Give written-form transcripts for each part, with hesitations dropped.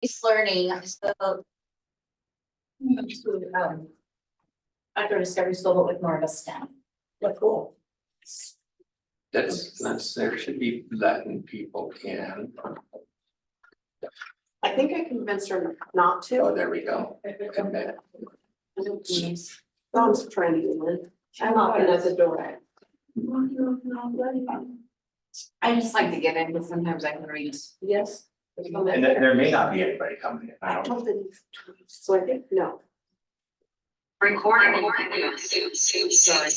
It's learning, so. Outdoor discovery school, but with more of a STEM. But cool. That's, there should be letting people in. I think I convinced her not to. Oh, there we go. Mom's trying to get in. I'm knocking at the door. I just like to get in, but sometimes I can read. Yes. And there may not be anybody coming in. I I don't. told them, so I think, no. Recording. Sorry.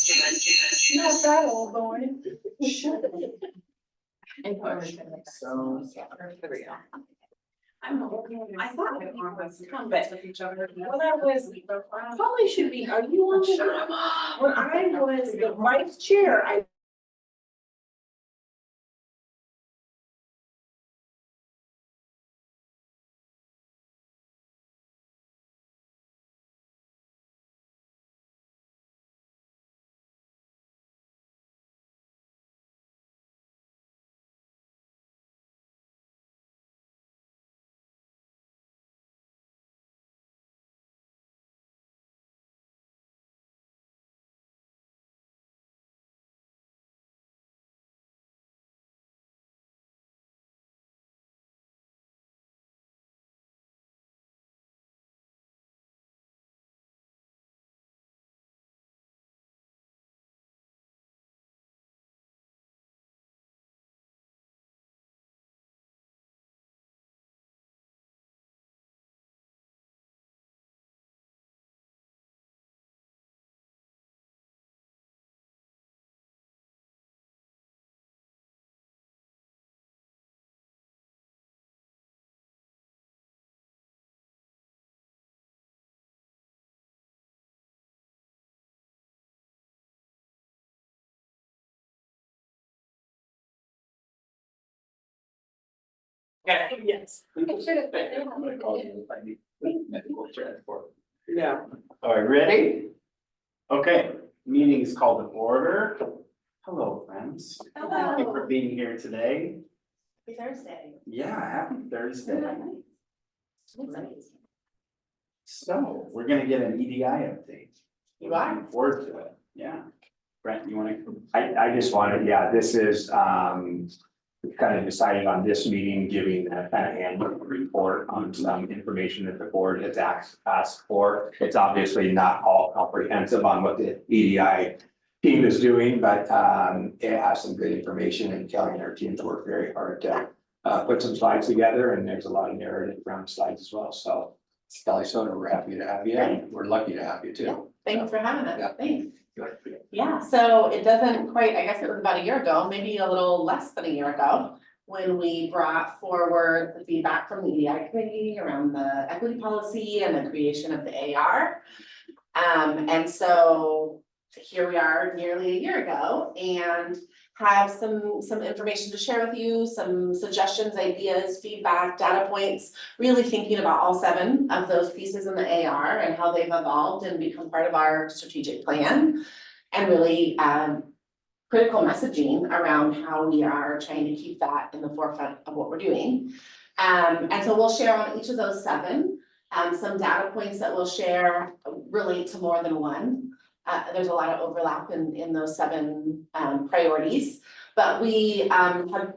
Not that old, boy. So. I thought my mom was come back with each other. Well, that was, probably should be, are you on? When I was the vice chair, I. Yes. Yeah. All right, ready? Okay, meeting is called to order. Hello, friends. Thank you for being here today. Happy Thursday. Yeah, happy Thursday. So we're gonna get an EDI update. You are? Looking forward to it. Yeah. Brent, you wanna? I just wanted, yeah, this is, kind of decided on this meeting, giving a kind of annual report on some information that the board has asked for. It's obviously not all comprehensive on what the EDI team is doing, but, it has some good information, and Kelly and her teams work very hard to put some slides together, and there's a lot of narrative around slides as well. So Kelly Soda, we're happy to have you, and we're lucky to have you too. Thanks for having Yeah. us, thanks. Yeah, so it doesn't quite, I guess it was about a year ago, maybe a little less than a year ago, when we brought forward the feedback from the EDI committee around the equity policy and the creation of the AR. And so here we are nearly a year ago and have some information to share with you, some suggestions, ideas, feedback, data points, really thinking about all 7 of those pieces in the AR and how they've evolved and become part of our strategic plan. And really critical messaging around how we are trying to keep that in the forefront of what we're doing. And so we'll share on each of those 7. Some data points that we'll share relate to more than one. There's a lot of overlap in those 7 priorities, but we are kind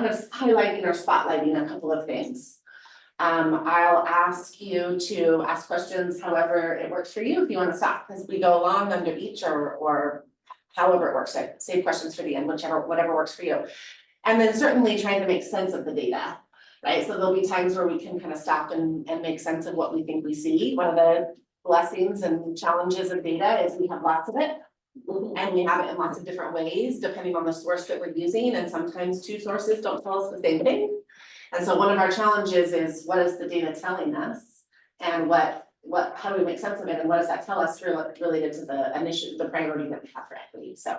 of highlighting or spotlighting a couple of things. I'll ask you to ask questions however it works for you, if you want to stop as we go along under each or however it works. Save questions for the end, whatever works for you. And then certainly trying to make sense of the data, right? So there'll be times where we can kind of stop and make sense of what we think we see. One of the blessings and challenges of data is we have lots of it. And we have it in lots of different ways, depending on the source that we're using, and sometimes 2 sources don't tell us the same thing. And so one of our challenges is, what is the data telling us? And how do we make sense of it? And what does that tell us related to the initiative, the priority that we have for equity? So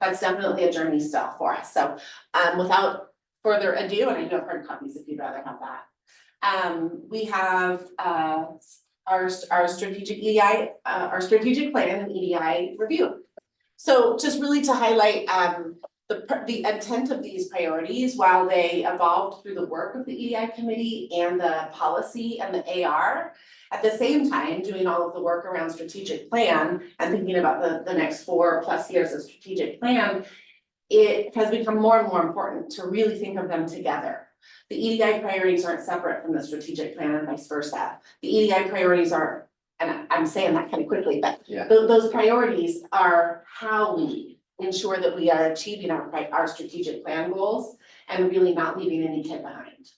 that's definitely a journey still for us. So without further ado, and I do have hard copies if you'd rather have that. We have our strategic EDI, our strategic plan and EDI review. So just really to highlight the intent of these priorities, while they evolved through the work of the EDI committee and the policy and the AR, at the same time, doing all of the work around strategic plan and thinking about the next 4+ years of strategic plan, it has become more and more important to really think of them together. The EDI priorities aren't separate from the strategic plan and vice versa. The EDI priorities are, and I'm saying that kind of quickly, but Yeah. those priorities are how we ensure that we are achieving our strategic plan goals and really not leaving any kid behind.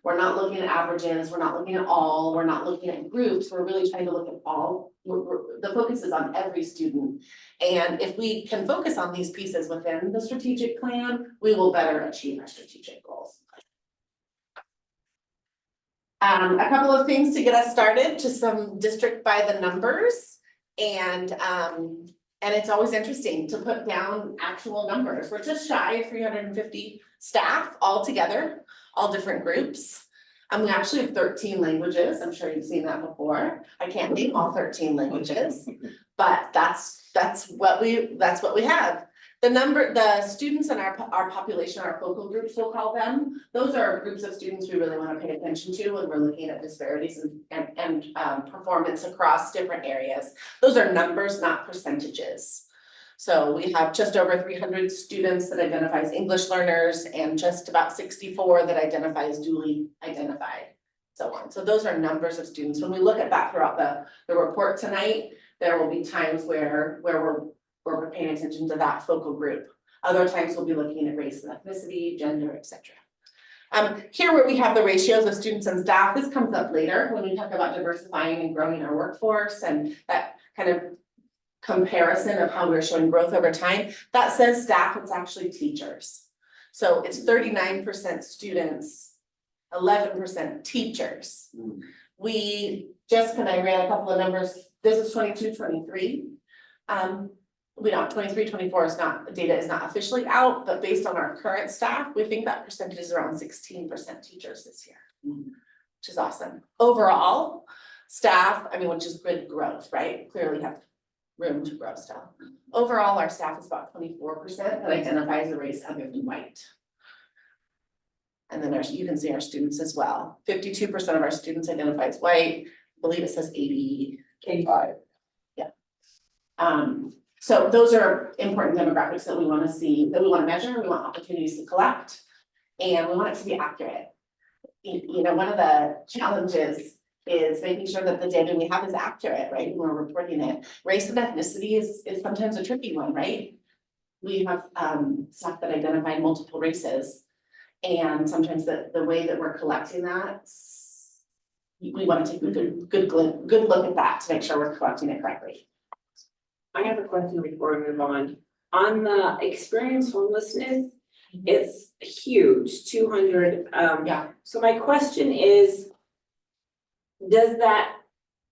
We're not looking at averages, we're not looking at all, we're not looking at groups, we're really trying to look at all. The focus is on every student. And if we can focus on these pieces within the strategic plan, we will better achieve our strategic goals. A couple of things to get us started, just some district by the numbers. And it's always interesting to put down actual numbers. We're just shy of 350 staff all together, all different groups. We actually have 13 languages. I'm sure you've seen that before. I can't name all 13 languages, but that's what we have. The students in our population, our focal groups, we'll call them, those are groups of students we really want to pay attention to when we're looking at disparities and performance across different areas. Those are numbers, not percentages. So we have just over 300 students that identify as English learners and just about 64 that identify as dually identified, so on. So those are numbers of students. When we look at that throughout the report tonight, there will be times where we're paying attention to that focal group. Other times we'll be looking at race and ethnicity, gender, etc. Here where we have the ratios of students and staff, this comes up later when we talk about diversifying and growing our workforce and that kind of comparison of how we're showing growth over time. That says staff, it's actually teachers. So it's 39% students, 11% teachers. Jessica and I ran a couple of numbers. This is 22-23. We don't, 23-24 is not, data is not officially out, but based on our current staff, we think that percentage is around 16% teachers this year, which is awesome. Overall, staff, which is good growth, right? Clearly have room to grow still. Overall, our staff is about 24% that identify as a race other than white. And then you can see our students as well. 52% of our students identify as white. I believe it says 85. Yeah. So those are important demographics that we want to see, that we want to measure, we want opportunities to collect, and we want it to be accurate. One of the challenges is making sure that the data we have is accurate, right? When we're reporting it. Race and ethnicity is sometimes a tricky one, right? We have staff that identify multiple races, and sometimes the way that we're collecting that, we want to take a good look at that to make sure we're collecting it correctly. I have a question before we move on. On the experience homelessness, it's huge, 200. Yeah. So my question is, does that,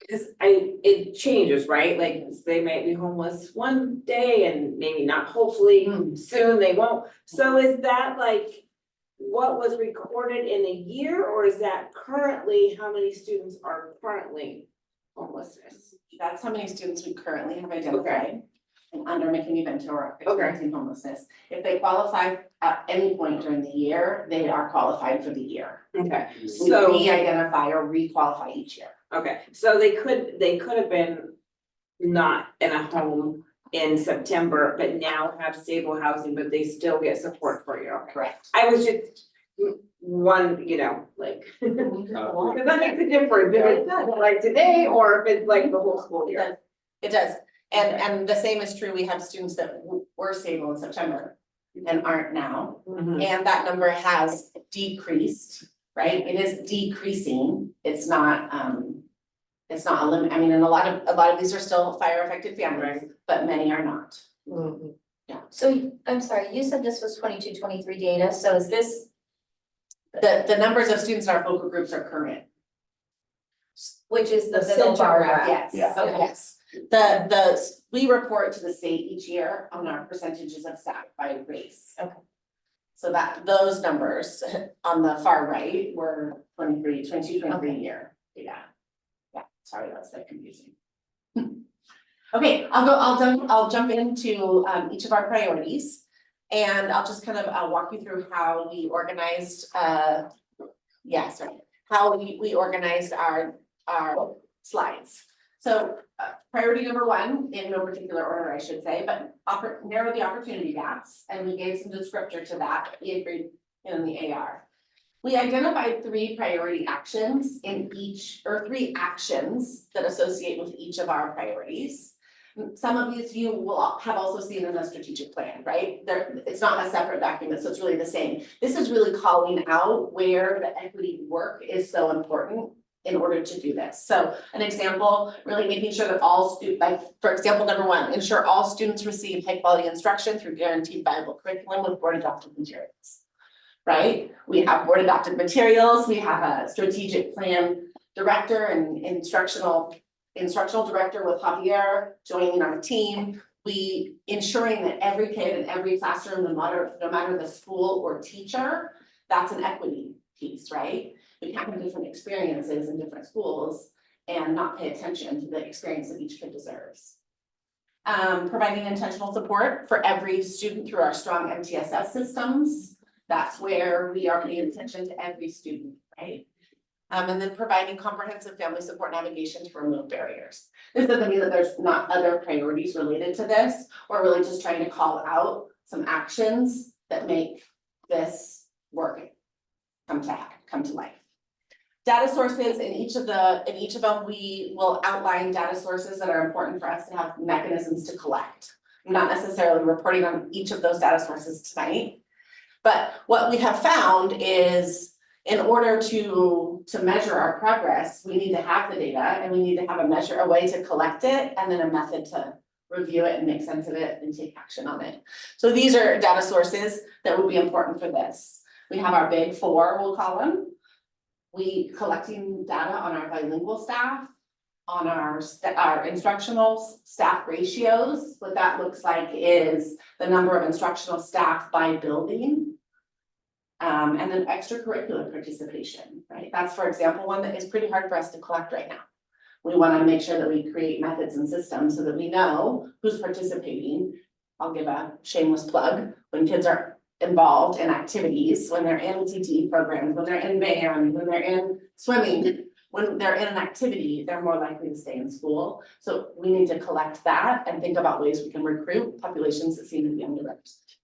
because it changes, right? Like they might be homeless one day and maybe not, hopefully soon they won't. So is that like what was recorded in a year, or is that currently how many students are currently homelessness? That's how many students we currently have identified and under McKinney-Vento or experiencing homelessness. If they qualify at any point during the year, they are qualified for the year. Okay, We so re-identify or re-qualify each year. okay, so they could have been not in a home in September, but now have stable housing, but they still get support for you. Okay. Correct. I was just one, like, because that makes a difference, if it's like today or if it's like the whole school year. It does. And the same is true. We have students that were stable in September and aren't now. And that number has decreased, right? It is decreasing. It's not a limit. And a lot of these are still fire affected families, but many are not. Yeah. So I'm sorry, you said this was 22-23 data, so is this? The numbers of students in our focal groups are current. Which is the The middle center bar graph. graph? Yes, Okay. yes. We report to the state each year on our percentages of staff by race. Okay. So those numbers on the far right were 23 year. Yeah, sorry, that's a bit confusing. Okay, I'll jump into each of our priorities. And I'll just kind of, walk you through how we organized, how we organized our slides. So, priority number one, in no particular order, I should say, but narrow the opportunity gaps, and we gave some descriptor to that in the AR. We identified 3 priority actions in each, or 3 actions that associate with each of our priorities. Some of these you will have also seen in the strategic plan, right? It's not a separate document, so it's really the same. This is really calling out where the equity work is so important in order to do this. So an example, really making sure that all like, for example, number 1, ensure all students receive high quality instruction through guaranteed viable curriculum with board adopted materials. Right? We have board adopted materials, we have a strategic plan director and instructional director with Javier joining our team. We ensuring that every kid in every classroom, no matter the school or teacher, that's an equity piece, right? We can't have different experiences in different schools and not pay attention to the experience that each kid deserves. Providing intentional support for every student through our strong MTSS systems. That's where we are paying attention to every student, right? And then providing comprehensive family support navigation to remove barriers. This doesn't mean that there's not other priorities related to this. We're really just trying to call out some actions that make this work come to life. Data sources in each of them, we will outline data sources that are important for us to have mechanisms to collect. I'm not necessarily reporting on each of those data sources tonight, but what we have found is in order to measure our progress, we need to have the data and we need to have a way to collect it and then a method to review it and make sense of it and take action on it. So these are data sources that would be important for this. We have our big 4, we'll call them. We collecting data on our bilingual staff, on our instructional staff ratios. What that looks like is the number of instructional staff by building. And then extracurricular participation, right? That's, for example, one that is pretty hard for us to collect right now. We want to make sure that we create methods and systems so that we know who's participating. I'll give a shameless plug. When kids are involved in activities, when they're in TTE programs, when they're in band, when they're in swimming, when they're in an activity, they're more likely to stay in school. So we need to collect that and think about ways we can recruit populations that seem to be underrepresented.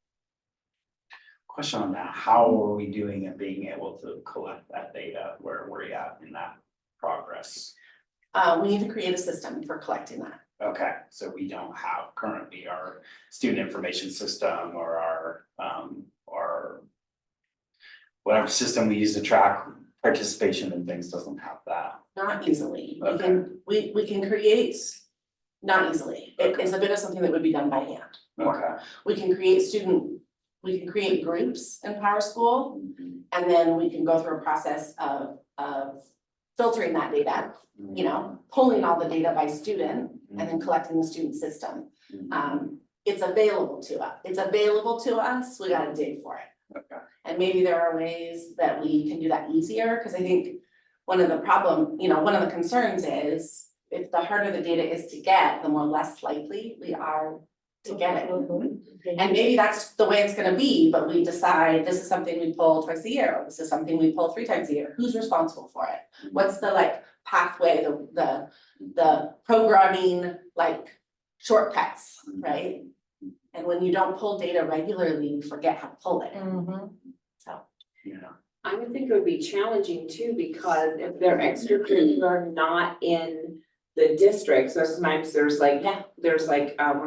Question on that, how are we doing at being able to collect that data? Where are we at in that progress? We need to create a system for collecting that. Okay, so we don't have currently our student information system or our whatever system we use to track participation and things doesn't have that. Not easily. Okay. We can create, not easily. It is a bit of something that would be done by hand. Okay. We can create groups in Power School, and then we can go through a process of filtering that data, you know, pulling all the data by student and then collecting the student system. It's available to us. We gotta dig for it. Okay. And maybe there are ways that we can do that easier, because I think one of the concerns is if the harder the data is to get, the more less likely we are to get it. And maybe that's the way it's gonna be, but we decide this is something we pull twice a year, or this is something we pull 3 times a year. Who's responsible for it? What's the pathway, the programming shortcuts, right? And when you don't pull data regularly, you forget how to pull it. So. Yeah. I would think it would be challenging too, because if they're extracurricular not in the district, so sometimes there's what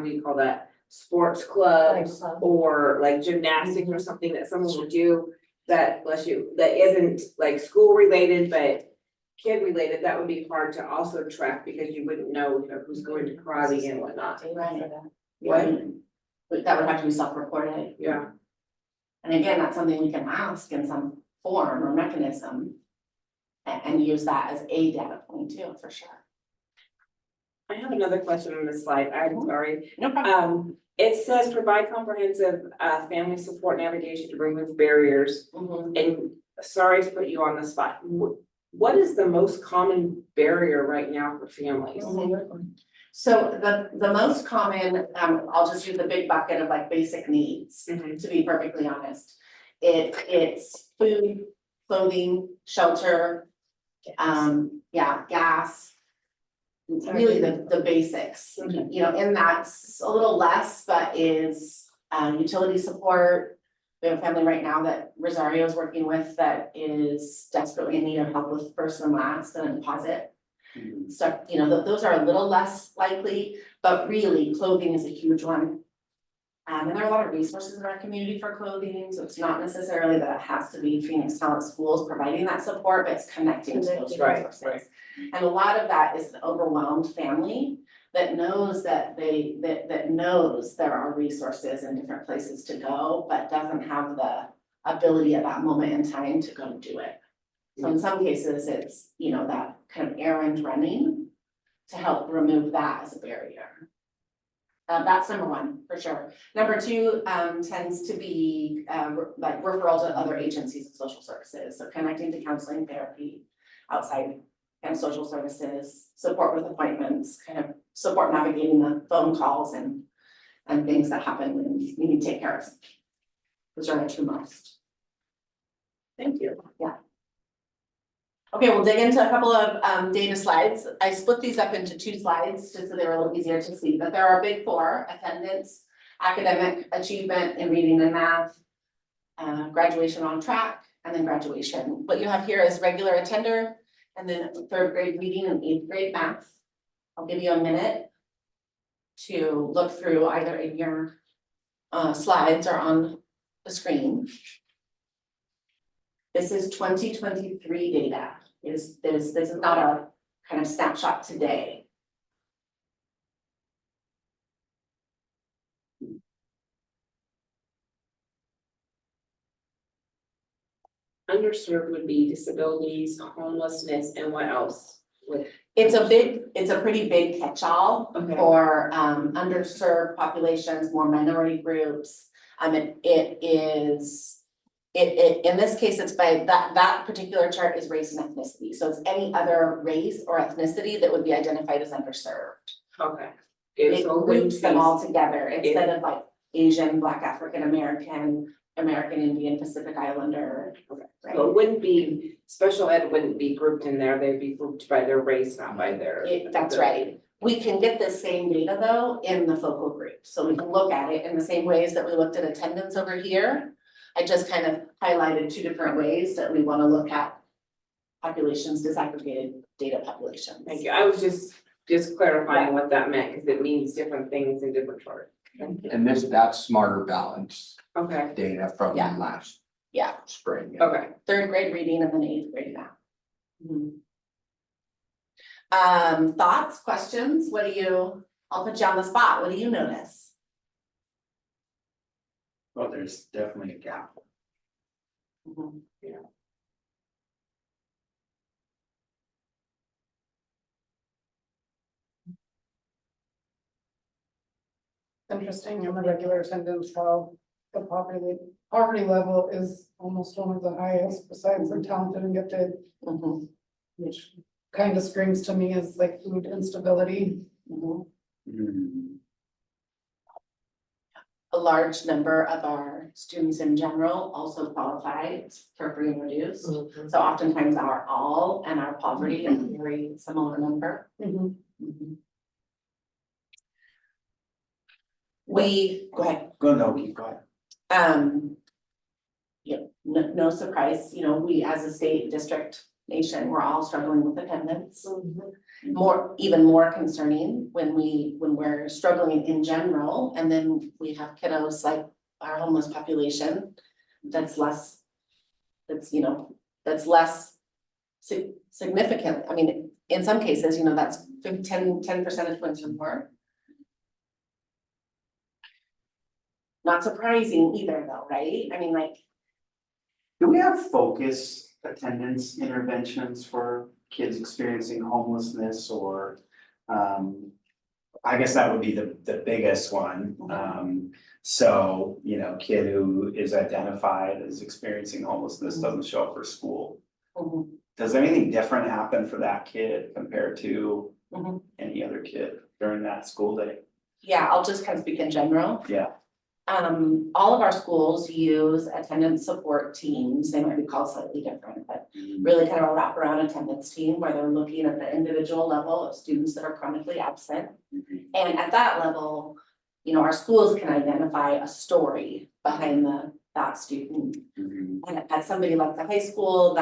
do you call that? Sports clubs or gymnastics or something that someone would do that, bless you, that isn't school related, but kid related, that would be hard to also track because you wouldn't know who's going to karate and whatnot. Right. What? But that would have to be self-reported. Yeah. And again, that's something we can ask in some form or mechanism and use that as a data point too, for sure. I have another question on this slide, I'm sorry. No problem. It says provide comprehensive family support navigation to remove barriers. And sorry to put you on the spot. What is the most common barrier right now for families? So the most common, I'll just use the big bucket of like basic needs, to be perfectly honest. It's food, clothing, shelter, gas. Really the basics, you know, and that's a little less, but is utility support. We have a family right now that Rosario is working with that is desperately in need of help with first and last and a deposit. So, you know, those are a little less likely, but really clothing is a huge one. And there are a lot of resources in our community for clothing, so it's not necessarily that it has to be Phoenix Talent Schools providing that support, but it's connecting to those Right, resources. right. And a lot of that is an overwhelmed family that knows that that knows there are resources in different places to go, but doesn't have the ability at that moment in time to go do it. So in some cases, it's, you know, that kind of errand running to help remove that as a barrier. That's number one, for sure. Number two, tends to be, like referrals to other agencies of social services, so connecting to counseling, therapy, outside and social services, support with appointments, kind of support navigating the phone calls and things that happen when you need to take care of something. Those are the two most. Thank you. Okay, we'll dig into a couple of data slides. I split these up into 2 slides just so they were a little easier to see, but there are big 4: attendance, academic achievement in reading and math, graduation on track, and then graduation. What you have here is regular attender, and then 3rd grade reading and 8th grade math. I'll give you a minute to look through either in your slides or on the screen. This is 2023 data. This is not a kind of snapshot today. Underserved would be disabilities, homelessness, and what else? It's a pretty big catch-all Okay. for underserved populations, more minority groups. In this case, it's by that particular chart is race and ethnicity. So it's any other race or ethnicity that would be identified as underserved. Okay. It groups them all together instead of like Asian, Black, African American, American Indian, Pacific Islander. Okay. Right? So it wouldn't be, special ed wouldn't be grouped in there, they'd be grouped by their race, not by their. That's right. We can get the same data though in the focal group. So we can look at it in the same ways that we looked at attendance over here. I just kind of highlighted 2 different ways that we want to look at populations, disaggregated data populations. Thank you, I was just clarifying what that meant, because it means different things in different charts. And that's smarter balance Okay, data from Yeah. last Yeah, spring. okay. 3rd grade reading and then 8th grade math. Thoughts, questions? I'll put you on the spot. What do you notice? Well, there's definitely a gap. Interesting in the regular attendance, how the poverty level is almost one of the highest besides the talented and gifted, Mhm, which kind of screams to me as like food instability. mhm. Hmm. A large number of our students in general also qualify for free and reduced. So oftentimes our all and our poverty is a very similar number. Mhm. Mhm. Go ahead. Keep going. No surprise, you know, we as a state district nation, we're all struggling with attendance. Even more concerning when we're struggling in general, and then we have kiddos like our homeless population. That's less significant. I mean, in some cases, you know, that's 10 percentage points or more. Not surprising either though, right? I mean, like, Do we have focus attendance interventions for kids experiencing homelessness or, I guess that would be the biggest one. So, you know, kid who is identified as experiencing homelessness doesn't show up for school. mhm. Does anything different happen for that kid compared to Mhm. any other kid during that school day. Yeah, I'll just kind of speak in general. Yeah. All of our schools use attendance support teams, they might be called slightly different, but really kind of a wraparound attendance team where they're looking at the individual level of students that are chronically absent. And at that level, you know, our schools can identify a story behind that student. And at somebody like the high school,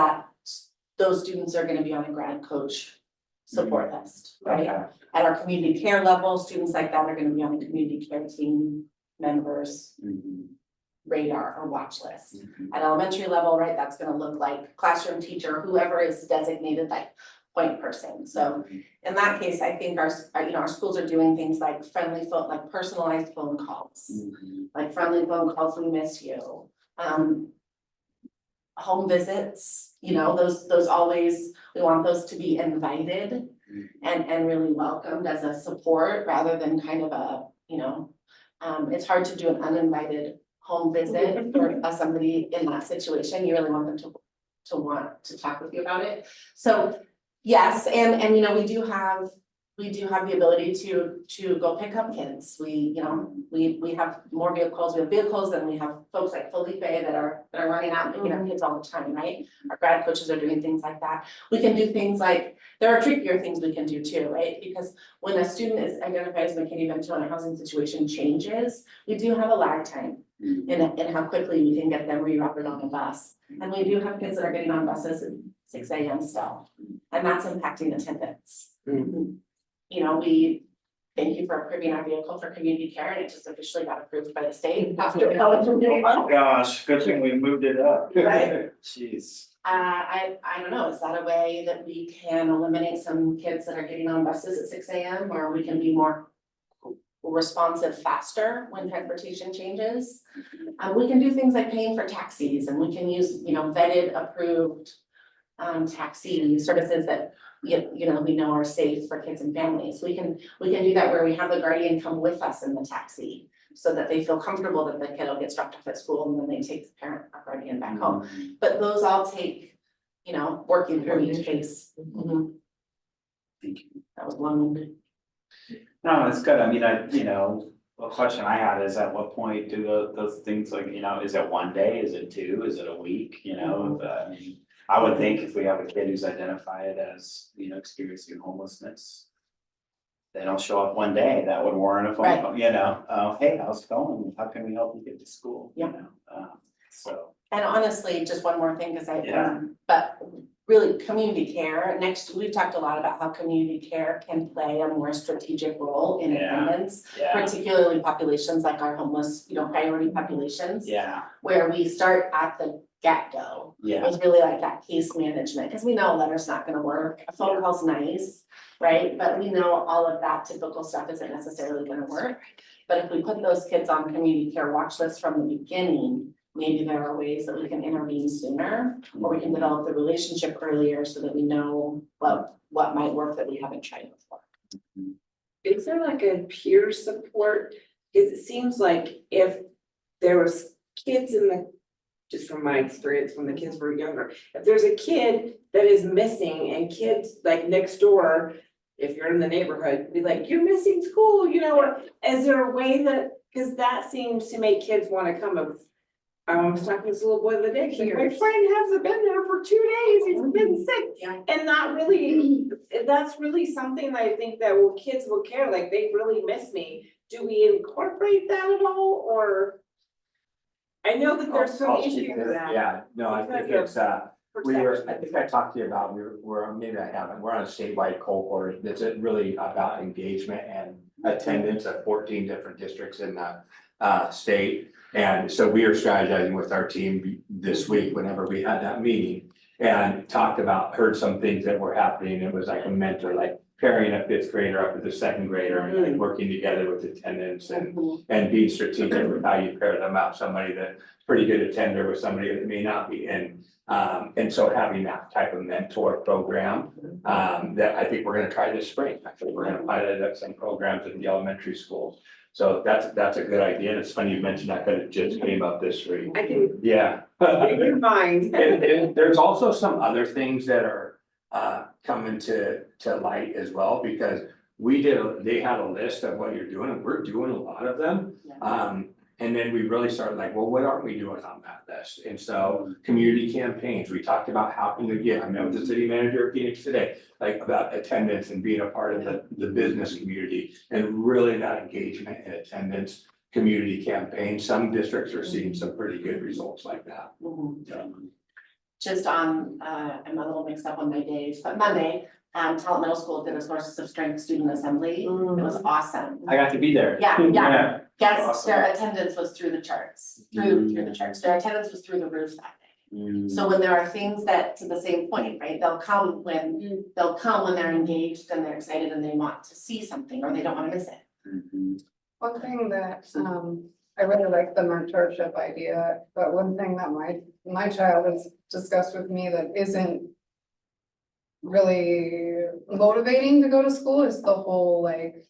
those students are gonna be on a grad coach support list, right? Okay. At our community care level, students like that are gonna be on the community care team members radar or watch list. At elementary level, right, that's gonna look like classroom teacher, whoever is designated like point person. So in that case, I think our schools are doing things like like personalized phone calls. Like friendly phone calls, we miss you. Home visits, you know, those always, we want those to be invited and really welcomed as a support rather than kind of a, you know, it's hard to do an uninvited home visit for somebody in that situation. You really want them to want to talk with you about it. So yes, and you know, we do have the ability to go pick up kids. We have more vehicles, we have vehicles than we have folks like Felipe that are running out and picking up kids all the time, right? Our grad coaches are doing things like that. We can do things like, there are trickier things we can do too, right? Because when a student is identified as McKinney Vento and a housing situation changes, we do have a lag time in how quickly we can get them rerouted on a bus. And we do have kids that are getting on buses at 6 a.m. still, and that's impacting attendance. You know, we thank you for approving our vehicle for community care, and it just officially got approved by the state after Oh my gosh, good thing we moved it up. Right. Jeez. I don't know, is that a way that we can eliminate some kids that are getting on buses at 6 a.m. or we can be more responsive faster when transportation changes? We can do things like paying for taxis, and we can use, you know, vetted, approved taxi services that you know, we know are safe for kids and families. We can do that where we have the guardian come with us in the taxi so that they feel comfortable that the kiddo gets dropped off at school and then they take the parent or guardian back home. But those all take, you know, working through each case. Thank you. That was long-winded. No, it's good. I mean, a question I had is at what point do those things like, you know, is it one day, is it two, is it a week, you know? I mean, I would think if we have a kid who's identified as, you know, experiencing homelessness, they don't show up one day, that would warrant a phone call, you know, hey, how's it going? How can we help you get to school? You know, so. And honestly, just one more thing, because Yeah. but really, community care, we've talked a lot about how community care can play a more strategic role in attendance, Yeah, particularly populations like our homeless, you know, priority populations, yeah, where we start at the get-go. It yeah. was really like that case management, because we know a letter's not gonna work, a phone call's nice, right? But we know all of that typical stuff isn't necessarily gonna work. But if we put those kids on community care watch lists from the beginning, maybe there are ways that we can intervene sooner, or we can develop the relationship earlier so that we know what might work that we haven't tried before. Is there like a peer support? Cause it seems like if there was kids just from my experience, when the kids were younger, if there's a kid that is missing and kids like next door, if you're in the neighborhood, be like, you're missing school, you know, or is there a way that, cause that seems to make kids wanna come of. I was talking to this little boy the other day, he's like, my friend hasn't been there for 2 days, he's been sick. Yeah. And that's really something that I think that kids will care, like they really miss me. Do we incorporate that at all, or? I know that there's some I'll speak issues to with it. that. Yeah, no, I think because it's, I think I talked to you about, maybe I haven't, we're on a statewide cohort that's really about engagement and attendance at 14 different districts in the state. And so we are strategizing with our team this week, whenever we had that meeting, and heard some things that were happening. It was like a mentor, like pairing a 5th grader up with a 2nd grader and like working together with attendance and being strategic with how you pair them up, somebody that's pretty good attender with somebody that may not be. And so having that type of mentor program, that I think we're gonna try this spring. Actually, we're gonna pilot up some programs in the elementary schools. So that's a good idea. And it's funny you mentioned that, because it just came up this week. I can Yeah. read your mind. And there's also some other things that are coming to light as well, because they had a list of what you're doing, and we're doing a lot of them. And then we really started like, well, what aren't we doing on that list? And so community campaigns, we talked about how can we get, I met with the city manager of Phoenix today, like about attendance and being a part of the business community and really that engagement and attendance community campaign. Some districts are seeing some pretty good results like that. Just on, I'm a little mixed up on my days, but Monday, Talent Middle School did a Sources of Strength student assembly. It was awesome. I got to be there. Yeah. Yes, Awesome. their attendance was through the charts, through the charts. Their attendance was through the roof that day. So when there are things that, to the same point, right, they'll come when they're engaged and they're excited and they want to see something or they don't want to miss it. One thing that, I really like the mentorship idea, but one thing that my child has discussed with me that isn't really motivating to go to school is the whole like,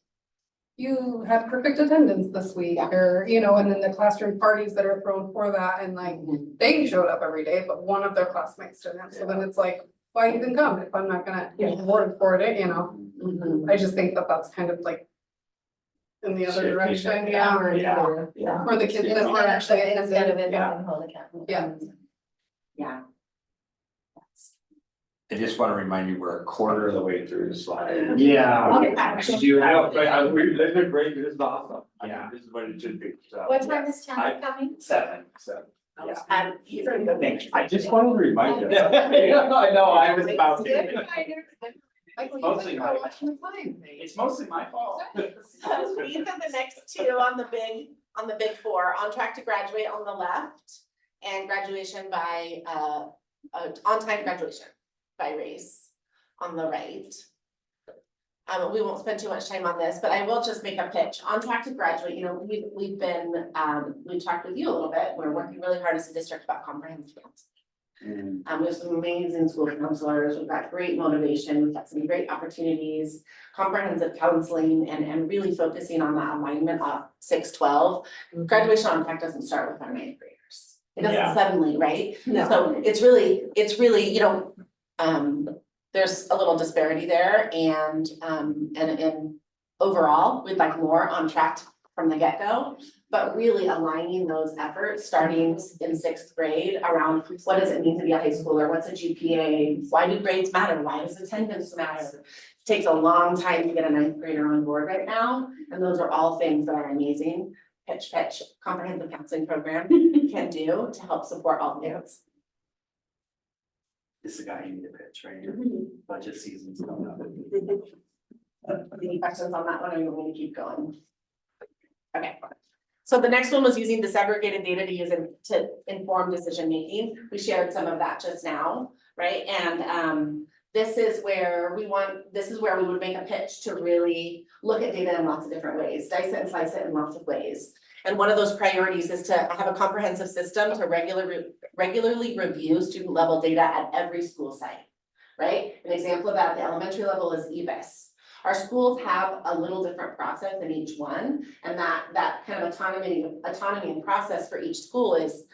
you had perfect attendance this week, or, you know, and then the classroom parties that are thrown for that, and like, they showed up every day, but one of their classmates didn't, so then it's like, why even come if I'm not gonna get rewarded for it, you know? I just think that that's kind of like in the other direction, yeah, or for the kids that were actually Instead of it yeah. being hold account. Yeah. I just want to remind you, we're a quarter of the way through the slide. Yeah. They're great, this is awesome. Yeah. This is what it should be, so. What time is town coming? 7. I just wanted to remind you. I know, I was about to. Michael, you Mostly think my- we're watching the time. It's mostly my fault. So these are the next two on the big four, on track to graduate on the left and graduation by, on-time graduation by race on the right. We won't spend too much time on this, but I will just make a pitch. On track to graduate, you know, we've talked with you a little bit. We're working really hard as a district about comprehensive counseling. We have some amazing school counselors. We've got great motivation. We've got some great opportunities, comprehensive counseling, and really focusing on that alignment of 6-12. Graduation on track doesn't start with our 9th graders. It doesn't suddenly, right? No. So it's really, you know, there's a little disparity there and overall, we'd like more on track from the get-go. But really aligning those efforts, starting in 6th grade around what does it mean to be a high schooler? What's a GPA? Why do grades matter? Why does attendance matter? It takes a long time to get a 9th grader on board right now. And those are all things that are amazing. Pitch, comprehensive counseling program can do to help support all kids. This is the guy you need to pitch, right here. Budget season's coming up. Any questions on that one, or you want me to keep going? Okay. So the next one was using disaggregated data to inform decision making. We shared some of that just now, right? And this is where we would make a pitch to really look at data in lots of different ways, dice it and slice it in lots of ways. And one of those priorities is to have a comprehensive system to regularly review student level data at every school site, right? An example of that at the elementary level is EBIS. Our schools have a little different process in each one, and that kind of autonomy and process for each school is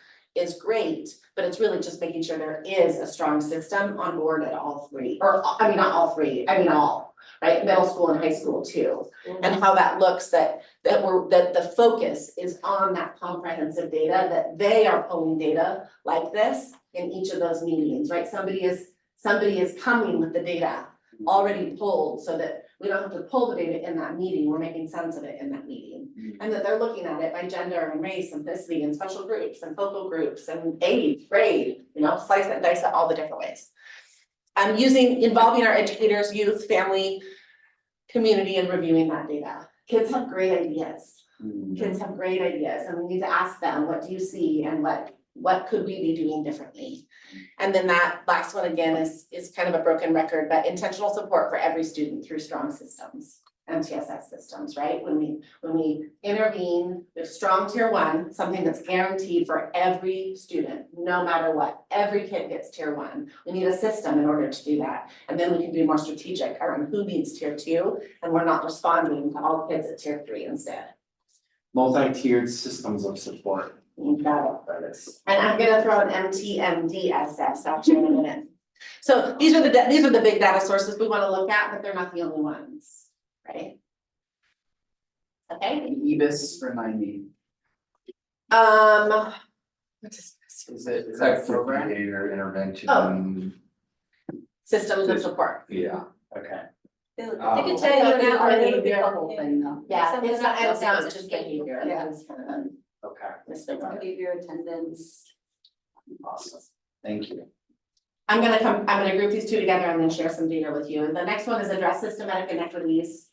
great, but it's really just making sure there is a strong system on board at all three, or I mean, not all three, I mean all, right? Middle school and high school too, and how that looks that the focus is on that comprehensive data, that they are pulling data like this in each of those meetings, right? Somebody is coming with the data already pulled so that we don't have to pull the data in that meeting, we're making sense of it in that meeting. And that they're looking at it by gender and race and ethnicity and special groups and focal groups and age, grade, you know, slice it and dice it all the different ways. Involving our educators, youth, family, community, and reviewing that data. Kids have great ideas. Kids have great ideas, and we need to ask them, what do you see and what could we be doing differently? And then that last one again is kind of a broken record, but intentional support for every student through strong systems, MTSS systems, right? When we intervene with strong tier 1, something that's guaranteed for every student, no matter what, every kid gets tier 1. We need a system in order to do that. And then we can be more strategic around who needs tier 2, and we're not responding to all kids at tier 3 instead. Multi-tiered systems of support. You got it. And I'm gonna throw an MTMDSS out here in a minute. So these are the big data sources we wanna look at, but they're not the only ones, right? Okay, And EBIS, remind me, what is this? is that Effective program? behavior intervention. Oh. Systems of support. Yeah. Okay. They Oh. can tell you It's now, or they behavior. the whole thing though. Yeah, Some of it's it not, is it's not just just behavior, Yeah. that's kind of Okay, misnomer. Behavior, attendance. awesome. Thank you. I'm gonna group these two together and then share some data with you. And the next one is address systematic inequities.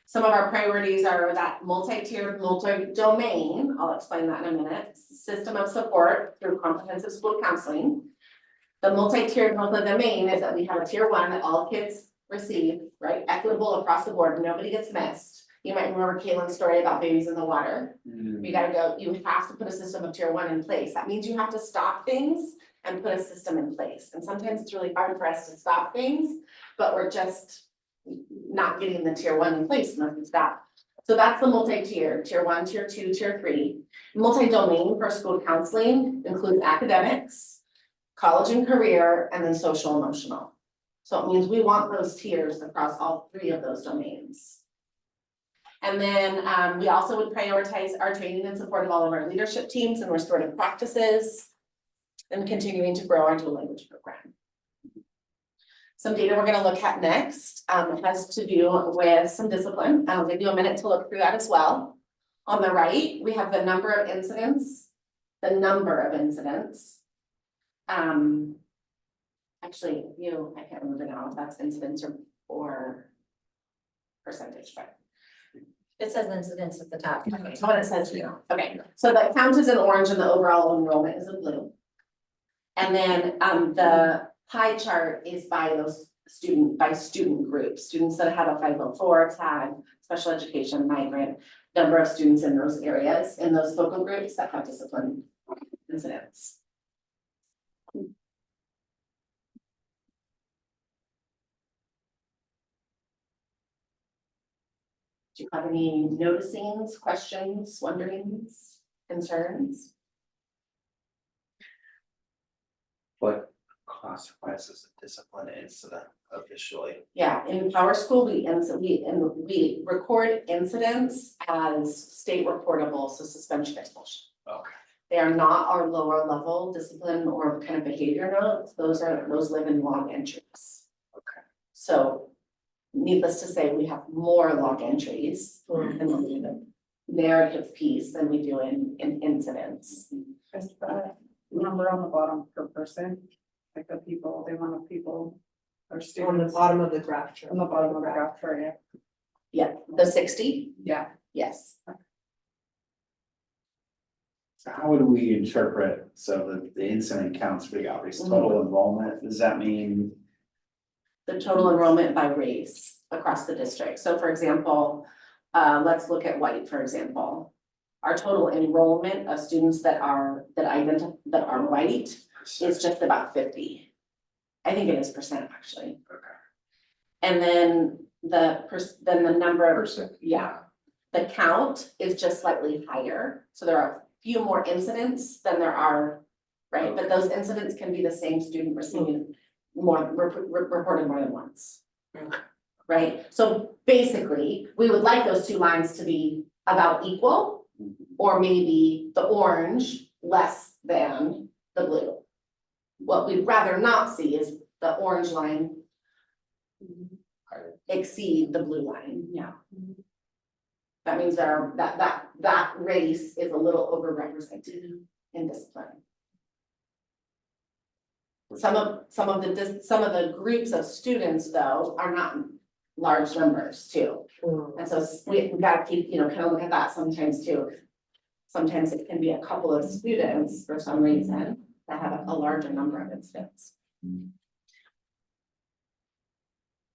Some of our priorities are that multi-tiered, multi-domain, I'll explain that in a minute, system of support through comprehensive school counseling. The multi-tiered, multi-domain is that we have a tier one that all kids receive, right, equitable across the board, nobody gets missed. You might remember Kaylin's story about babies in the water. You have to put a system of tier one in place. That means you have to stop things and put a system in place. And sometimes it's really hard for us to stop things, but we're just not getting the tier one in place unless it's that. So that's the multi-tier, tier one, tier two, tier three. Multi-domain for school counseling includes academics, college and career, and then social emotional. So it means we want those tiers across all three of those domains. And then we also would prioritize our training and support of all of our leadership teams and restorative practices. And continuing to grow our dual language program. Some data we're gonna look at next has to do with some discipline. I'll give you a minute to look through that as well. On the right, we have the number of incidents. Actually, I can't remember now if that's incidents or percentage, but. It says incidents at the top. Okay, so what it says here, okay, so the count is in orange and the overall enrollment is in blue. And then the pie chart is by student groups, students that have a 504 tag, special education, migrant, number of students in those areas, in those focal groups that have discipline incidents. Do you have any noticings, questions, wonderings, concerns? What classifies as a discipline incident officially? Yeah, in Power School, we record incidents as state reportable, so suspension, expulsion. Okay. They are not our lower level discipline or kind of behavior notes, those live in log entries. Okay. So needless to say, we have more log entries in the narrative piece than we do in incidents. Is the number on the bottom per person, like the people, the amount of people or On the students bottom of the graph chart. on the bottom of the graph chart, yeah. Yeah, the 60, Yeah. yes. So how would we interpret, so the incident counts we got, total enrollment, does that mean? The total enrollment by race across the district. So for example, let's look at white, for example. Our total enrollment of students that are white is just about 50. I think it is percent actually. Okay. And then the number of, Percent. yeah, the count is just slightly higher. So there are a few more incidents than there are, right? But those incidents can be the same student receiving reported more than once. Right? So basically, we would like those two lines to be about equal, or maybe the orange less than the blue. What we'd rather not see is the orange line exceed the blue line. Yeah. That means that race is a little overrepresented in discipline. Some of the groups of students though are not large numbers too. And so we gotta keep, kind of look at that sometimes too. Sometimes it can be a couple of students for some reason that have a larger number of incidents.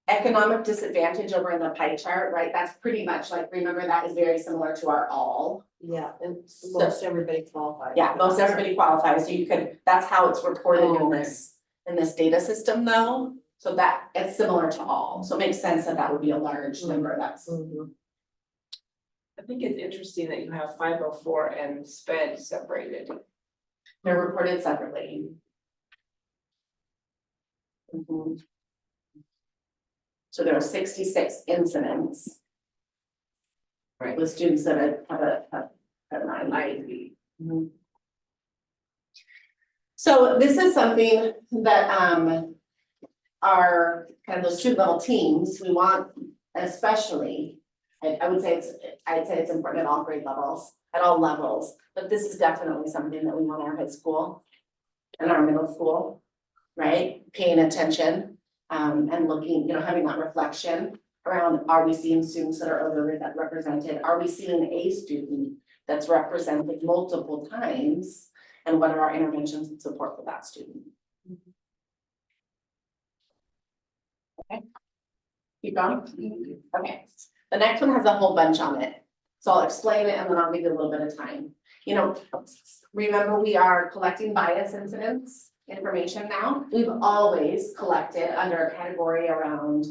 Economic disadvantage over in the pie chart, right? That's pretty much like, remember that is very similar to our all. Yeah, and most everybody qualifies. Yeah, most everybody qualifies, so you could, that's how it's reported in this data system though. So that it's similar to all, so it makes sense that that would be a large number, that's. I think it's interesting that you have 504 and sped separated. They're reported separately. Mhm. So there are 66 incidents. Right, with students that have an IEP. Mhm. So this is something that our kind of those student level teams, we want especially. I would say it's important at all grade levels, at all levels, but this is definitely something that we want our high school and our middle school, right? Paying attention and looking, having that reflection around, are we seeing students that are overrepresented? Are we seeing a student that's represented multiple times? And what are our interventions and support for that student? Okay. Keep going. Okay, the next one has a whole bunch on it. So I'll explain it and then I'll give you a little bit of time. Remember, we are collecting bias incidents information now. We've always collected under a category around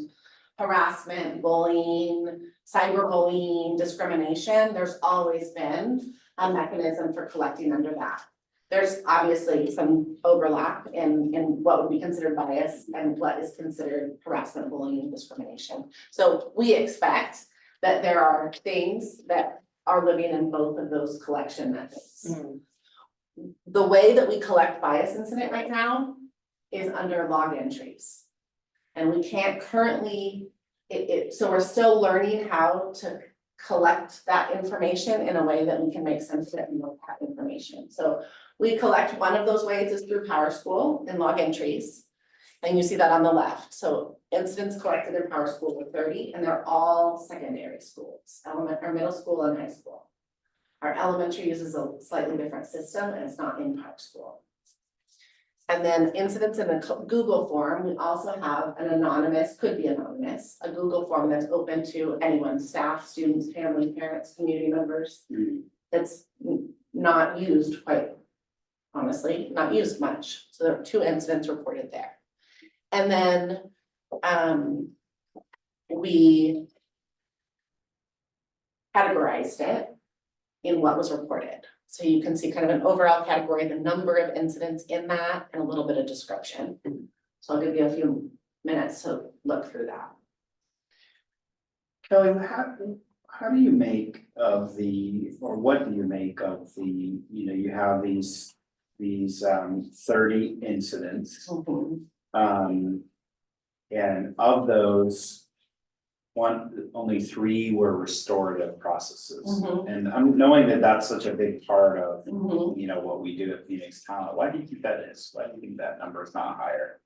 harassment, bullying, cyberbullying, discrimination. There's always been a mechanism for collecting under that. There's obviously some overlap in what would be considered bias and what is considered harassment, bullying, and discrimination. So we expect that there are things that are living in both of those collection methods. The way that we collect bias incident right now is under log entries. And we can't currently, so we're still learning how to collect that information in a way that we can make sense of it and look at information. So we collect, one of those ways is through PowerSchool and log entries. And you see that on the left. So incidents collected in PowerSchool were 30, and they're all secondary schools, or middle school and high school. Our elementary uses a slightly different system and it's not in PowerSchool. And then incidents in a Google form, we also have an anonymous, could be anonymous, a Google form that's open to anyone, staff, students, family, parents, community members. That's not used quite honestly, not used much. So there are 2 incidents reported there. And then we categorized it in what was reported. So you can see kind of an overall category, the number of incidents in that, and a little bit of description. So I'll give you a few minutes to look through that. Kelly, how do you make of or what do you make of you have these 30 incidents. And of those, only 3 were restorative processes. And I'm knowing that that's such a big part of, what we do at Phoenix Talent. Why do you think that is? Why do you think that number is not higher?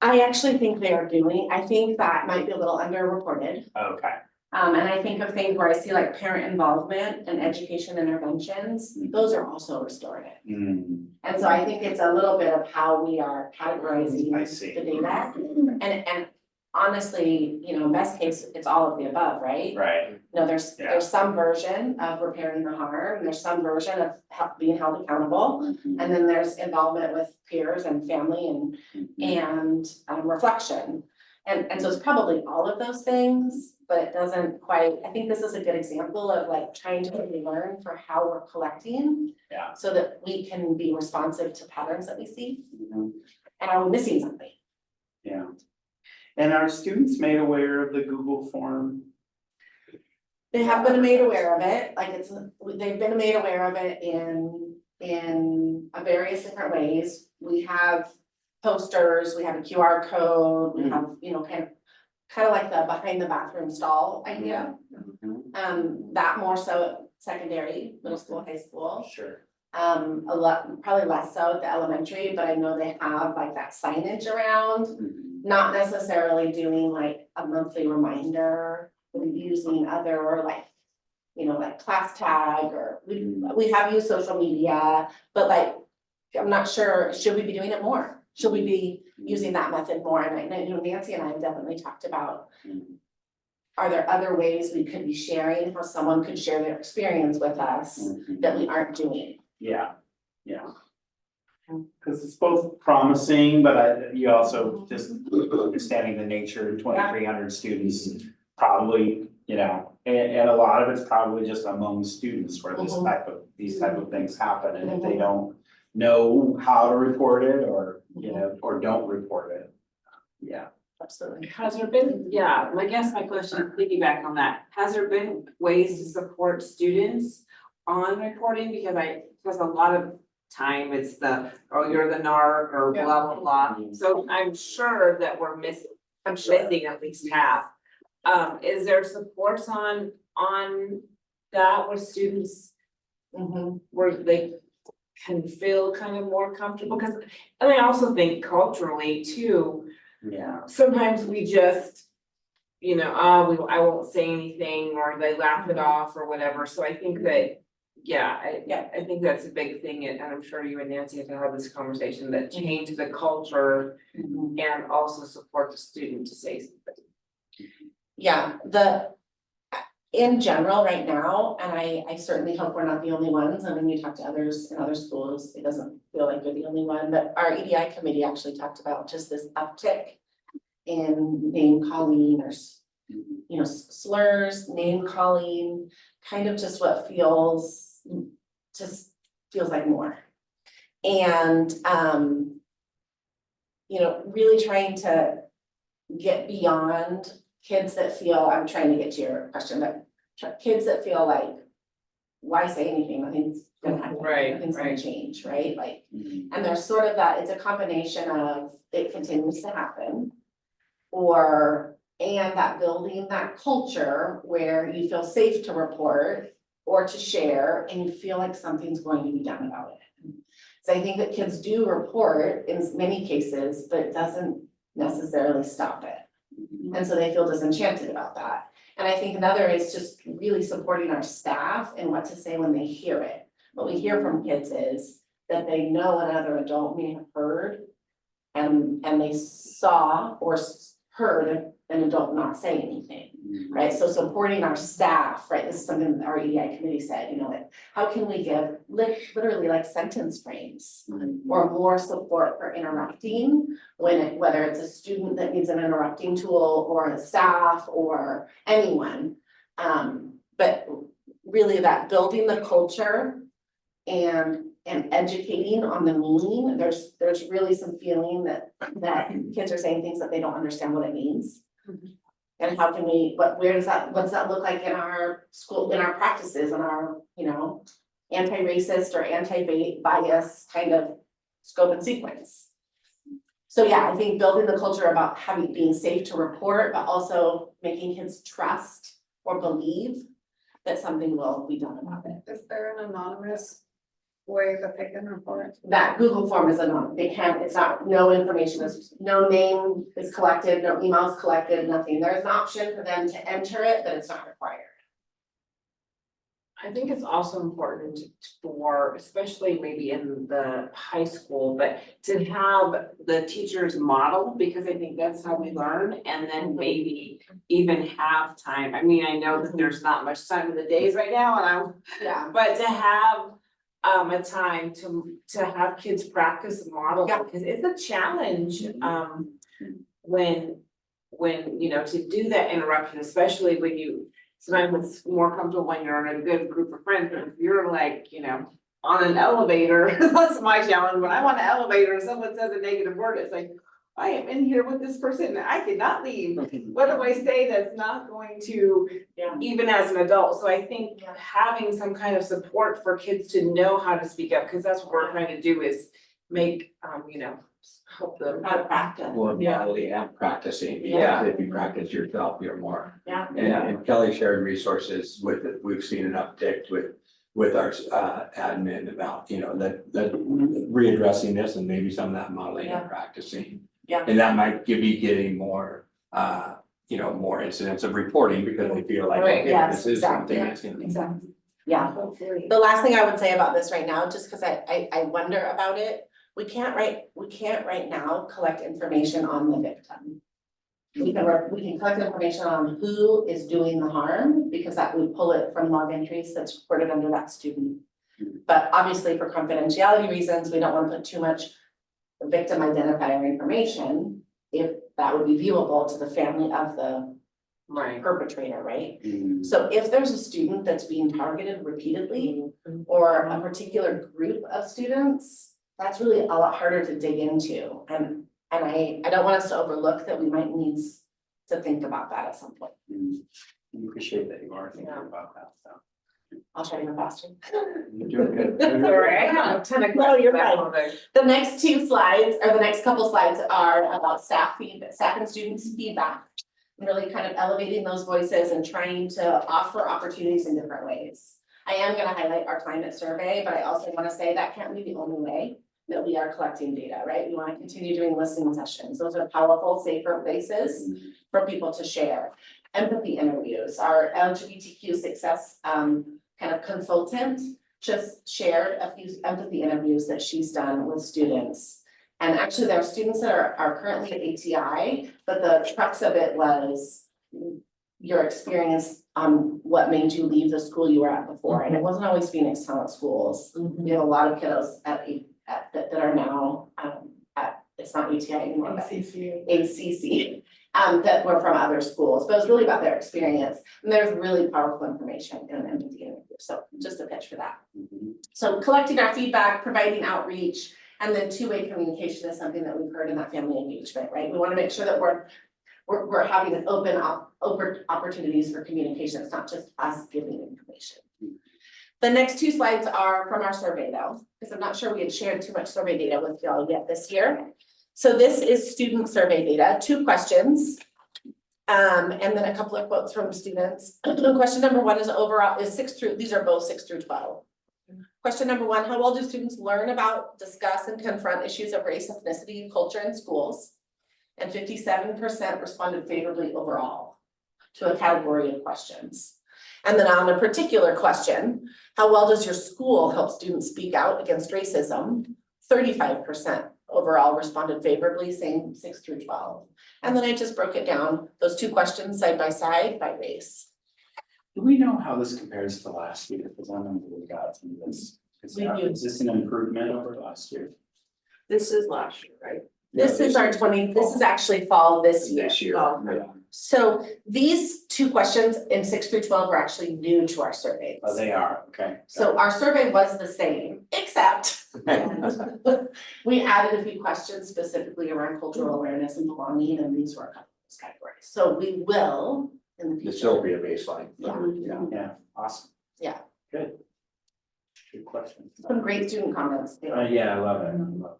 I actually think I think that might be a little underreported. Okay. And I think of things where I see like parent involvement and education interventions, those are also restorative. And so I think it's a little bit of how we are categorizing the data. And honestly, best case, it's all of the above, right? Right. There's some version of repairing the harm, and there's some version of being held accountable. And then there's involvement with peers and family and reflection. And so it's probably all of those things, but it doesn't quite, I think this is a good example of like trying to really learn for how we're collecting. So that we can be responsive to patterns that we see. And are we missing something? Yeah. And are students made aware of the Google form? They have been made aware of it, they've been made aware of it in various different ways. We have posters, we have a QR code, we have, kind of like the behind the bathroom stall idea. That more so secondary, middle school, high school. Sure. A lot, probably less so at the elementary, but I know they have like that signage around. Not necessarily doing like a monthly reminder, but using other like class tag, or we have used social media, but like, I'm not sure, should we be doing it more? Should we be using that method more? And I know Nancy and I have definitely talked about, are there other ways we could be sharing, or someone could share their experience with us that we aren't doing? Yeah. Because it's both promising, but you also just understanding the nature, 2,300 students, probably, and a lot of it's probably just among students where these type of things happen, and if they don't know how to report it, or or don't report it, Yeah. Absolutely. Has there been, yeah, I guess my question is piggyback on that, has there been ways to support students on reporting? Because a lot of time it's the, oh, you're the narc or Yeah. blah, blah, blah. So I'm sure that we're missing at least half. Is there supports on that where students, where they can feel kind of more comfortable? Because, and I also think culturally too, Yeah. sometimes we just, I won't say anything, or they laugh it off or whatever, so I think that, I think that's a big thing, and I'm sure you and Nancy have to have this conversation, that change the culture and also support the student to say something. Yeah, in general, right now, and I certainly hope we're not the only ones, and when you talk to others in other schools, it doesn't feel like you're the only one, but our EDI committee actually talked about just this uptick in name calling or, slurs, name calling, kind of just what feels like more. And, really trying to get beyond kids that feel, I'm trying to get to your question, but kids that feel like, why say anything? Nothing's gonna happen. Right, Nothing's gonna right. change, right? Like, and there's sort of that, it's a combination of it continues to happen. And that building that culture where you feel safe to report or to share and you feel like something's going to be done about it. So I think that kids do report in many cases, but it doesn't necessarily stop it. And so they feel disenchanted about that. And I think another is just really supporting our staff and what to say when they hear it. What we hear from kids is that they know another adult may have heard and they saw or heard an adult not say anything, right? So supporting our staff, right? This is something that our EDI committee said, like, how can we give literally like sentence frames or more support for interrupting whether it's a student that needs an interrupting tool or a staff or anyone. But really that building the culture and educating on the meaning, there's really some feeling that kids are saying things that they don't understand what it means. And how can we, what does that look like in our school, in our practices, in our, anti-racist or anti-bias kind of scope and sequence. So yeah, I think building the culture about being safe to report, but also making kids trust or believe that something will be done about it. Is there an anonymous way that they can report? That Google form is it's not, no information is, no name is collected, no emails collected, nothing. There's an option for them to enter it, but it's not required. I think it's also important for, especially maybe in the high school, but to have the teachers model, because I think that's how we learn, and then maybe even have time. I mean, I know that there's not much time in the days right now, but to have a time to have kids practice and model, because it's a challenge, when, to do that interruption, especially when sometimes it's more comfortable when you're in a good group of friends, but if you're like, on an elevator, that's my challenge, when I'm on an elevator and someone says a negative word, it's like, I am in here with this person, I cannot leave. What do I say that's not going to, even as an adult? So I think having some kind of support for kids to know how to speak up, because that's what we're trying to do is make, help them. How to practice. More modeling and practicing, Yeah. because if you practice yourself, you're more. Yeah. And Kelly shared resources we've seen an uptick with our admin about, that readdressing this and maybe some of that modeling and practicing. Yeah. And that might be getting more, more incidents of reporting because they feel like, Right. okay, Yes, this is exactly. something that's gonna. Exactly. Yeah. The last thing I would say about this right now, just because I wonder about it, we can't right now collect information on the victim. We can collect information on who is doing the harm, because that would pull it from log entries that's reported under that student. But obviously for confidentiality reasons, we don't want to put too much victim identifier information if that would be viewable to the family of the perpetrator, right? So if there's a student that's being targeted repeatedly or a particular group of students, that's really a lot harder to dig into. And And I don't want us to overlook that we might need to think about that at some point. We appreciate that you are thinking about that, so. I'll try to go faster. You're doing good. Sorry, I have a ton of No, you're questions. The next two slides, or the next couple slides are about staff and students feedback. And really kind of elevating those voices and trying to offer opportunities in different ways. I am gonna highlight our climate survey, but I also wanna say that can't be the only way that we are collecting data, right? We wanna continue doing listening sessions. Those are powerful, safer places for people to share. Empathy interviews, our LGBTQ success kind of consultant just shared a few empathy interviews that she's done with students. And actually there are students that are currently at ATI, but the crux of it was your experience on what made you leave the school you were at before. And it wasn't always Phoenix Talent Schools. We have a lot of kiddos that are now it's not UTI anymore, but ACC, that were from other schools, but it was really about their experience. And there's really powerful information in an empathy interview, so just a pitch for that. So collecting our feedback, providing outreach, and then two-way communication is something that we've heard in that family engagement, right? We wanna make sure that we're having an open opportunities for communication. It's not just us giving information. The next two slides are from our survey though, because I'm not sure we had shared too much survey data with y'all yet this year. So this is student survey data, 2 questions. And then a couple of quotes from students. Question number 1 is overall, these are both 6 through 12. Question number 1, how well do students learn about, discuss, and confront issues of race, ethnicity, and culture in schools? And 57% responded favorably overall to a category of questions. And then on a particular question, how well does your school help students speak out against racism? 35% overall responded favorably, same 6 through 12. And then I just broke it down, those 2 questions side by race. Do we know how this compares to last year? Because I remember we got some of this. Is this an improvement over last year? This is last year, right? This is our this is actually fall this year. This year. Oh, Yeah. So these 2 questions in 6 through 12 were actually new to our surveys. Oh, they are, okay. So our survey was the same, except we added a few questions specifically around cultural awareness and belonging, and these were a couple of those categories. So we will in the future. This will be a baseline. Yeah. Yeah, awesome. Yeah. Good. Good question. Some great student comments too. Yeah, I love it. I love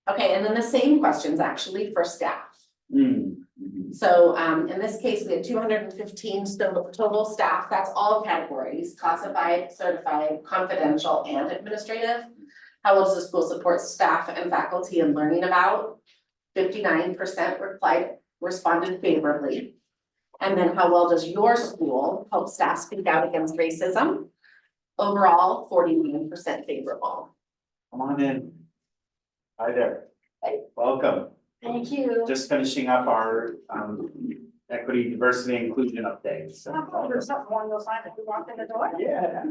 Okay, and then the same questions actually for staff. it. So in this case, we had 215 total staff, that's all categories, classified, certified, confidential, and administrative. How well does the school support staff and faculty in learning about? 59% responded favorably. And then how well does your school help staff speak out against racism? Overall, 41% favorable. Come on in. Hi there. Hey. Welcome. Thank you. Just finishing up our equity, diversity, inclusion update. So. something along those lines if we walk in the door. Yeah.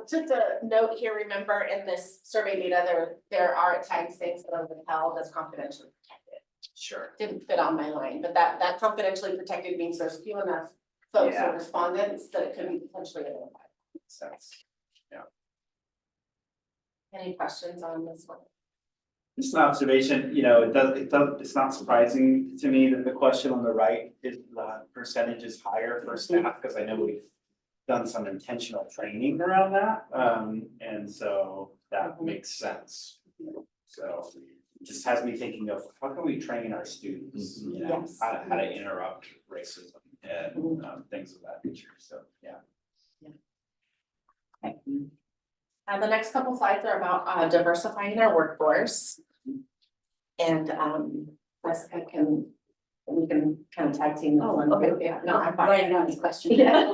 Just a note here, remember in this survey data, there are at times things that are withheld as confidentially protected. Sure. Didn't fit on my line, but that confidentially protected means there's few enough folks Yeah. or respondents that it could be potentially identified. Sense. Any questions on this one? Just an observation, it's not surprising to me that the question on the right is the percentage is higher for staff, because I know we've done some intentional training around that, and so that makes sense. So it just has me thinking of how can we train our students, Yes. how to interrupt racism and things of that nature, so, yeah. The next couple slides are about diversifying our workforce. And Jessica we can kind of tag team. Oh, one. okay. Yeah, no, I'm fine. Writing down these questions. Yeah.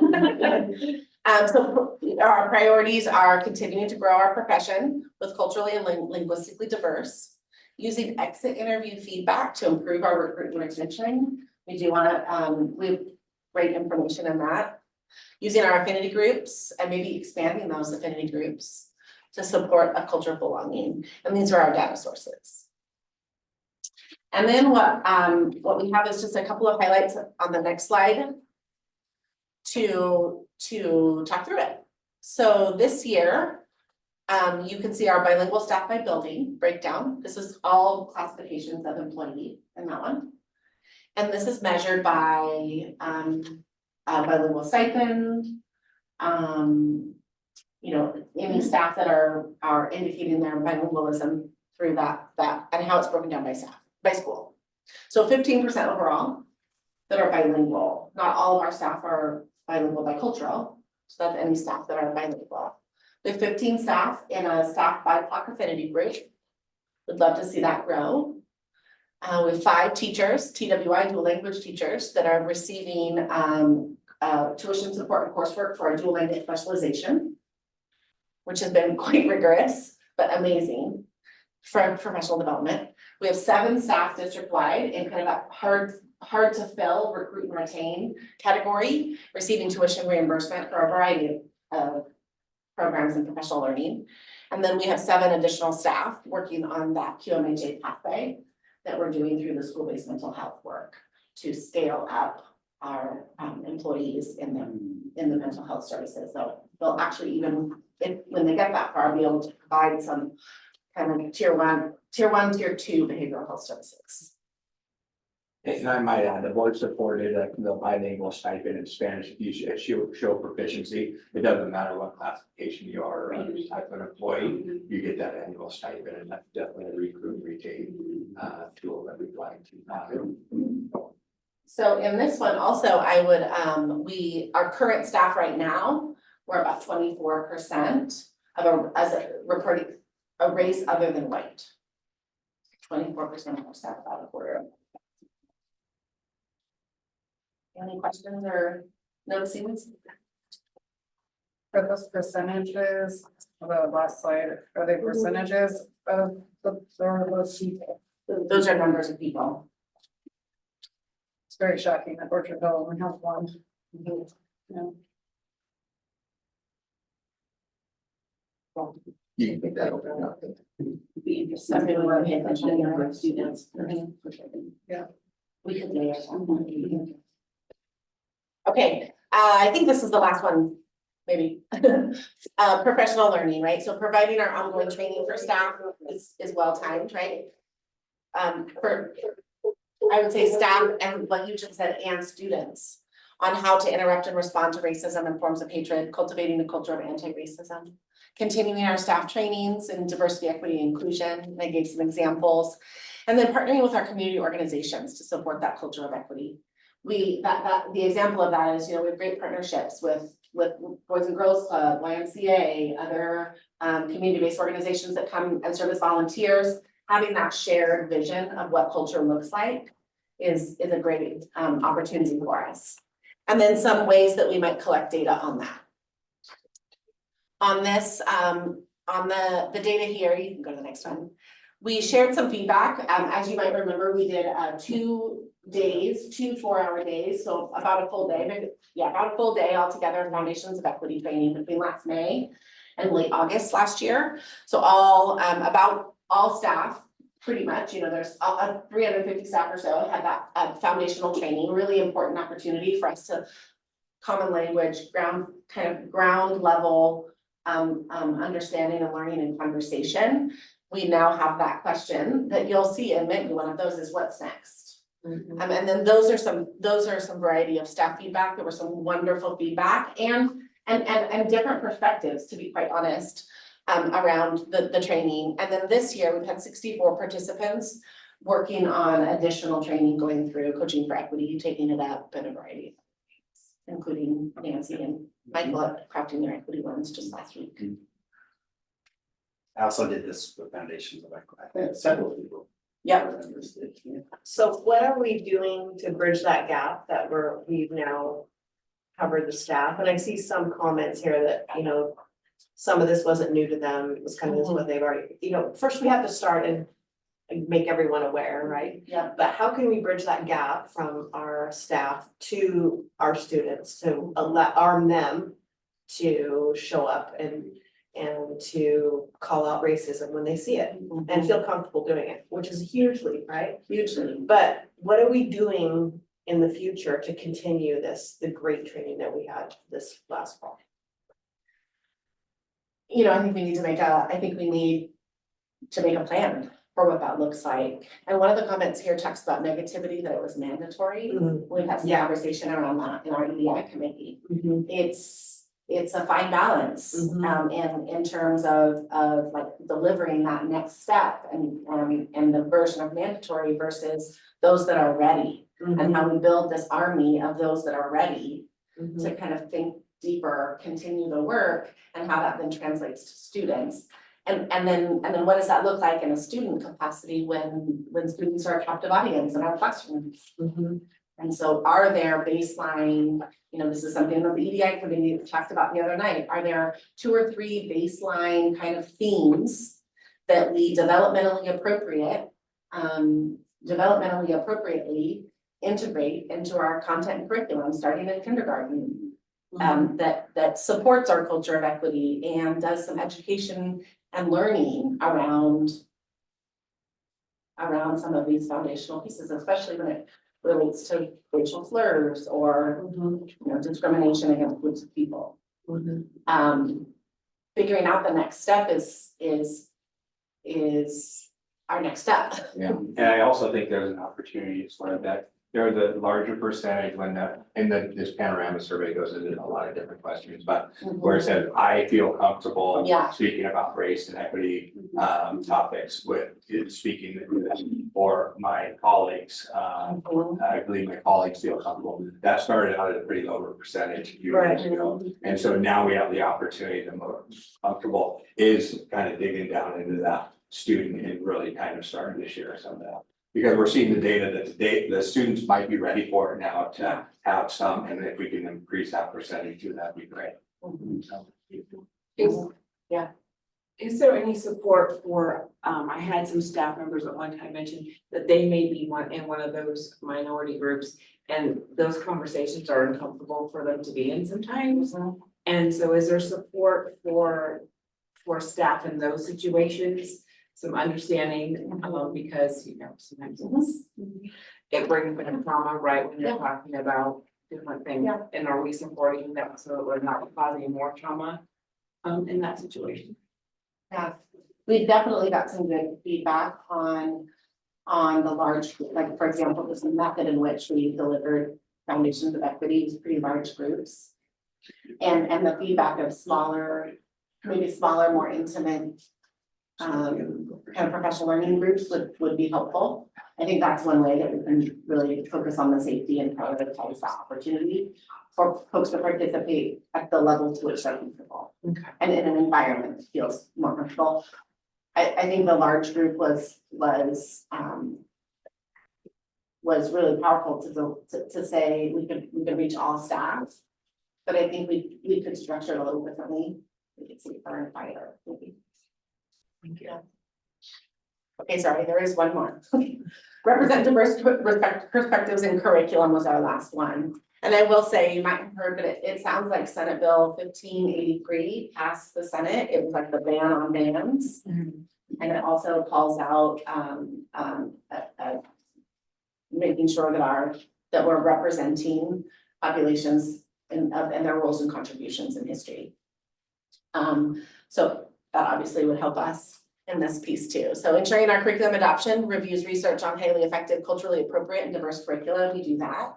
So our priorities are continuing to grow our profession with culturally and linguistically diverse, using exit interview feedback to improve our recruitment retention. We do want to, we have great information in that. Using our affinity groups and maybe expanding those affinity groups to support a culture of belonging. And these are our data sources. And then what we have is just a couple of highlights on the next slide to talk through it. So this year, You can see our bilingual staff by building breakdown. This is all classifications of employee in that one. And this is measured by bilingual stipend. You know, any staff that are indicating their bilingualism through that, and how it's broken down by staff, by school. So 15% overall that are bilingual. Not all of our staff are bilingual bicultural, so that's any staff that are bilingual. We have 15 staff in a staff BIPOC affinity group. Would love to see that grow. We have 5 teachers, TWI dual language teachers, that are receiving tuition support and coursework for our dual language specialization, which has been quite rigorous, but amazing for professional development. We have 7 staff district-wide in kind of that hard to fill, recruit and retain category, receiving tuition reimbursement for a variety of programs in professional learning. And then we have 7 additional staff working on that QMHA pathway that we're doing through the school-based mental health work to scale up our employees in the mental health services. So they'll actually even, when they get that far, be able to provide some kind of tier one, tier 2 behavioral health services. And I might add, the board supported the bilingual stipend in Spanish, if you show proficiency, it doesn't matter what classification you are or other type of employee, you get that annual stipend, and that's definitely a recruit and retain tool that we'd like to. So in this one also, I would, our current staff right now, we're about 24% reporting a race other than white. 24% of our staff, about a quarter. Any questions or notes? For those percentages, the last slide, are they percentages of those people? Those are numbers of people. It's very shocking that Orchardville only has one. Yeah. You can pick that open up. Be interested. Something we want to pay attention to our students. Yeah. We could lay it. Okay, I think this is the last one, maybe. Professional learning, right? So providing our ongoing training for staff is well timed, right? For, I would say staff and what you just said, and students on how to interrupt and respond to racism and forms of hatred, cultivating a culture of anti-racism. Continuing our staff trainings in diversity, equity, and inclusion, and I gave some examples. And then partnering with our community organizations to support that culture of equity. The example of that is, you know, we have great partnerships with Boys and Girls Club, YMCA, other community-based organizations that come and serve as volunteers. Having that shared vision of what culture looks like is a great opportunity for us. And then some ways that we might collect data on that. On this, on the data here, you can go to the next one. We shared some feedback. As you might remember, we did 2 days, 2 4-hour days, so about a full day, maybe, yeah, about a full day altogether in Foundations of Equity training between last May and late August last year. So about all staff, pretty much, you know, there's 350 staff or so had that foundational training, really important opportunity for us to common language, ground level understanding and learning and conversation. We now have that question that you'll see in maybe one of those is what's next. And then those are some variety of staff feedback. There were some wonderful feedback and different perspectives, to be quite honest, around the training. And then this year we've had 64 participants working on additional training, going through Coaching for Equity, taking it up in a variety of things, including Nancy and Michael crafting their equity ones just last week. I also did this with Foundations of Equity. I think several people. Yeah. So what are we doing to bridge that gap that we've now covered the staff? And I see some comments here that, you know, some of this wasn't new to them. It was kind of what they've already, you know, first we have to start and make everyone aware, right? Yeah. But how can we bridge that gap from our staff to our students to arm them to show up and to call out racism when they see it and feel comfortable doing it, which is hugely, right? Hugely. But what are we doing in the future to continue the great training that we had this last fall? you know, I think we need to make a plan for what that looks like. And one of the comments here talks about negativity, that it was mandatory. We've had some Yeah. conversation around that in our EDI committee. It's a fine balance, in terms of like delivering that next step and the version of mandatory versus those that are ready. And how we build this army of those that are ready to kind of think deeper, continue the work, and how that then translates to students. And then what does that look like in a student capacity when students are a captive audience in our classrooms? And so are there baseline, you know, this is something that the EDI committee talked about the other night, are there 2 or 3 baseline kind of themes that we developmentally appropriately integrate into our content and curriculum, starting in kindergarten? That supports our culture of equity and does some education and learning around some of these foundational pieces, especially when it relates to racial slurs or, you know, discrimination against groups of people. Figuring out the next step is our next step. Yeah, and I also think there's an opportunity sort of that there's a larger percentage when this panorama survey goes into a lot of different questions, but where it says, I feel comfortable Yeah. speaking about race and equity topics with speaking or my colleagues. I believe my colleagues feel comfortable. That started out at a pretty low percentage a few years ago. And so now we have the opportunity to more comfortable is kind of digging down into that student and really kind of starting to share some of that. Because we're seeing the data that the students might be ready for it now to have some, and if we can increase that percentage too, that'd be great. Is there any support for, I had some staff members at one time mention that they may be in one of those minority groups. And those conversations are uncomfortable for them to be in sometimes. And so is there support for staff in those situations? Some understanding, because, you know, sometimes it brings back trauma, right, when you're talking about different things. And are we supporting that so that we're not causing more trauma, in that situation? Yeah, we've definitely got some good feedback on the large, like, for example, just the method in which we delivered foundations of equity is pretty large groups. And the feedback of smaller, more intimate kind of professional learning groups would be helpful. I think that's one way that we can really focus on the safety and prioritize that opportunity for folks to participate at the level to which they're comfortable. And in an environment that feels more comfortable. I think the large group was really powerful to say we could reach all staff. But I think we could structure it a little differently. We could see for and quieter, maybe. Thank you. Okay, sorry, there is one more. Represent diverse perspectives in curriculum was our last one. And I will say, you might have heard, but it sounds like Senate Bill 1583 passed the Senate. It was like the ban on bans. And it also calls out making sure that we're representing populations and their roles and contributions in history. So that obviously would help us in this piece too. So ensuring our curriculum adoption reviews research on highly effective, culturally appropriate and diverse curriculum. We do that.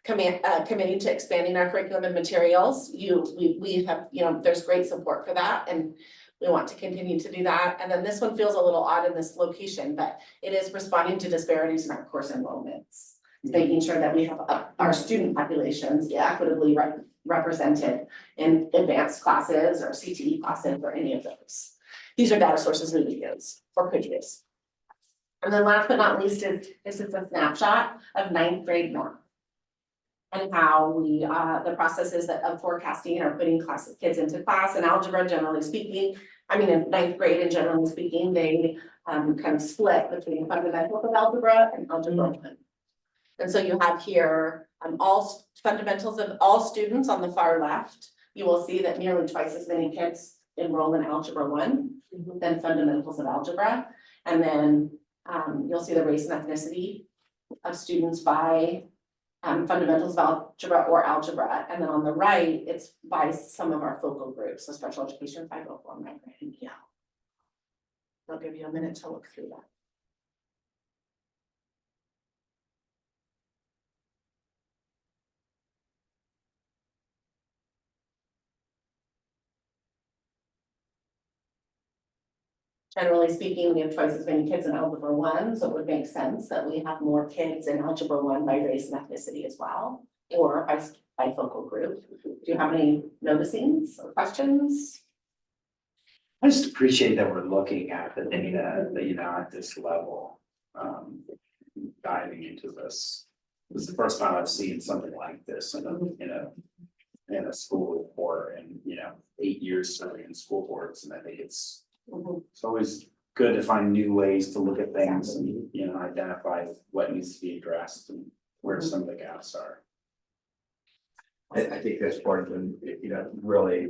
Committing to expanding our curriculum and materials. We have, you know, there's great support for that and we want to continue to do that. And then this one feels a little odd in this location, but it is responding to disparities in our course enrollments. Making sure that we have our student populations equitably represented in advanced classes or CTE classes or any of those. These are data sources we would use or could use. And then last but not least is this is a snapshot of 9th grade math. And how we, the processes of forecasting or putting kids into class and algebra, generally speaking. I mean, in 9th grade and generally speaking, they kind of split between fundamentals of algebra and algebra 1. And so you have here all fundamentals of all students on the far left. You will see that nearly twice as many kids enroll in algebra 1 than fundamentals of algebra. And then you'll see the race and ethnicity of students by fundamentals of algebra or algebra, and then on the right, it's by some of our focal groups, so special education, 504, migrant, and EL. I'll give you a minute to look through that. Generally speaking, we have twice as many kids in algebra 1, so it would make sense that we have more kids in algebra 1 by race and ethnicity as well, or by focal group. Do you have any noticings or questions? I just appreciate that we're looking at the data, you know, at this level. Diving into this. This is the first time I've seen something like this in a school report and, 8 years serving in school boards, and I think it's always good to find new ways to look at things and, identify what needs to be addressed and where some of the gaps are. I think this board has been, really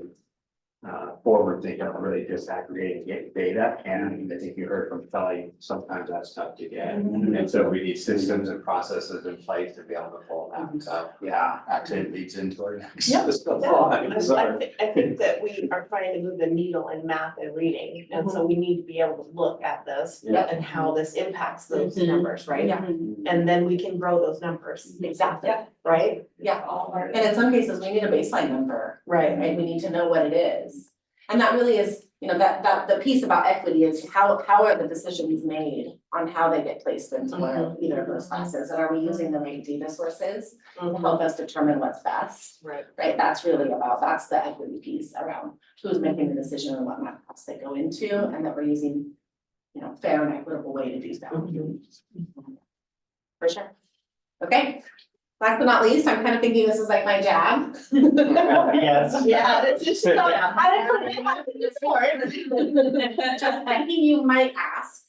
forward thinking, really disaggregating data, and I think you heard from Kelly, sometimes that's tough to get. And so we need systems and processes in place to be able to pull that, so, yeah, actually it leads into our next. Yep. Sorry. I think that we are trying to move the needle in math and reading, and so we need to be able to look at this Yeah. and how this impacts those Mhm. numbers, right? Yeah. And then we can grow those numbers, exactly, Yeah. right? Yeah, and in some cases, we need a baseline number, Right. right? We need to know what it is. And that really is, that the piece about equity is how are the decisions made on how they get placed into either of those classes? And are we using the right data sources to help us determine what's best? Right. Right, that's the equity piece around who's making the decision and what math class they go into, and that we're using, fair and equitable way to do that. For sure. Okay, last but not least, I'm kind of thinking this is like my jab. Yes. Yeah, it's just, I don't know how to do this for it. Just thinking you might ask.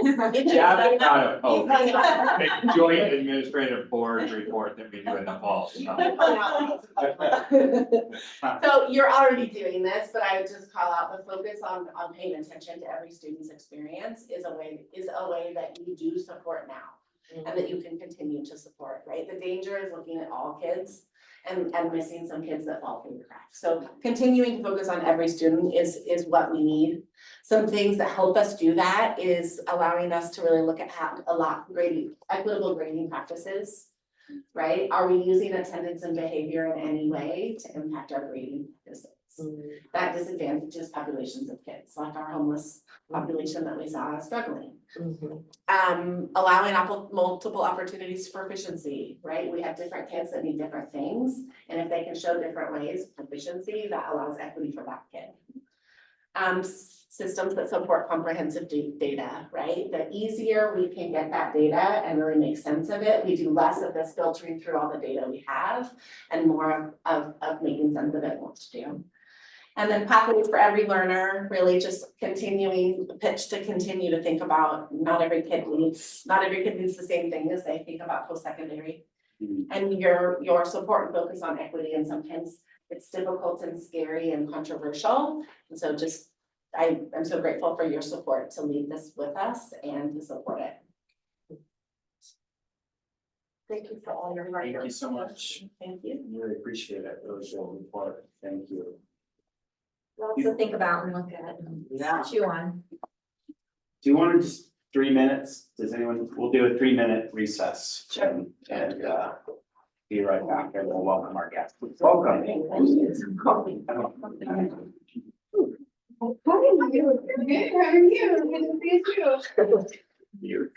Yeah, I'm not opposed. Joint administrative board report that we do in the fall. So you're already doing this, but I would just call out the focus on paying attention to every student's experience is a way that you do support now. And that you can continue to support, right? The danger is looking at all kids and missing some kids that fall through the cracks. So continuing to focus on every student is what we need. Some things that help us do that is allowing us to really look at equitable grading practices, right? Are we using attendance and behavior in any way to impact our grading practices? That disadvantages populations of kids, like our homeless population that we saw struggling. Allowing multiple opportunities for proficiency, right? We have different kids that need different things, and if they can show different ways of proficiency, that allows equity for that kid. Systems that support comprehensive data, right? The easier we can get that data and really make sense of it, we do less of this filtering through all the data we have and more of making sense of it and what to do. And then pathways for every learner, really just continuing the pitch to continue to think about not every kid needs the same thing as they think about post-secondary. And your support and focus on equity, and sometimes it's difficult and scary and controversial. And so I'm so grateful for your support to lead this with us and to support it. Thank you for all your hard work. Thank you so much. Thank you. Really appreciate it. Really short report. Thank you. Lots to think about and look at and chew on. Do you want to just 3 minutes? We'll do a 3-minute recess. Sure. And be right back and we'll welcome our guests. Welcome. Hi, how are you? Good to see you. You're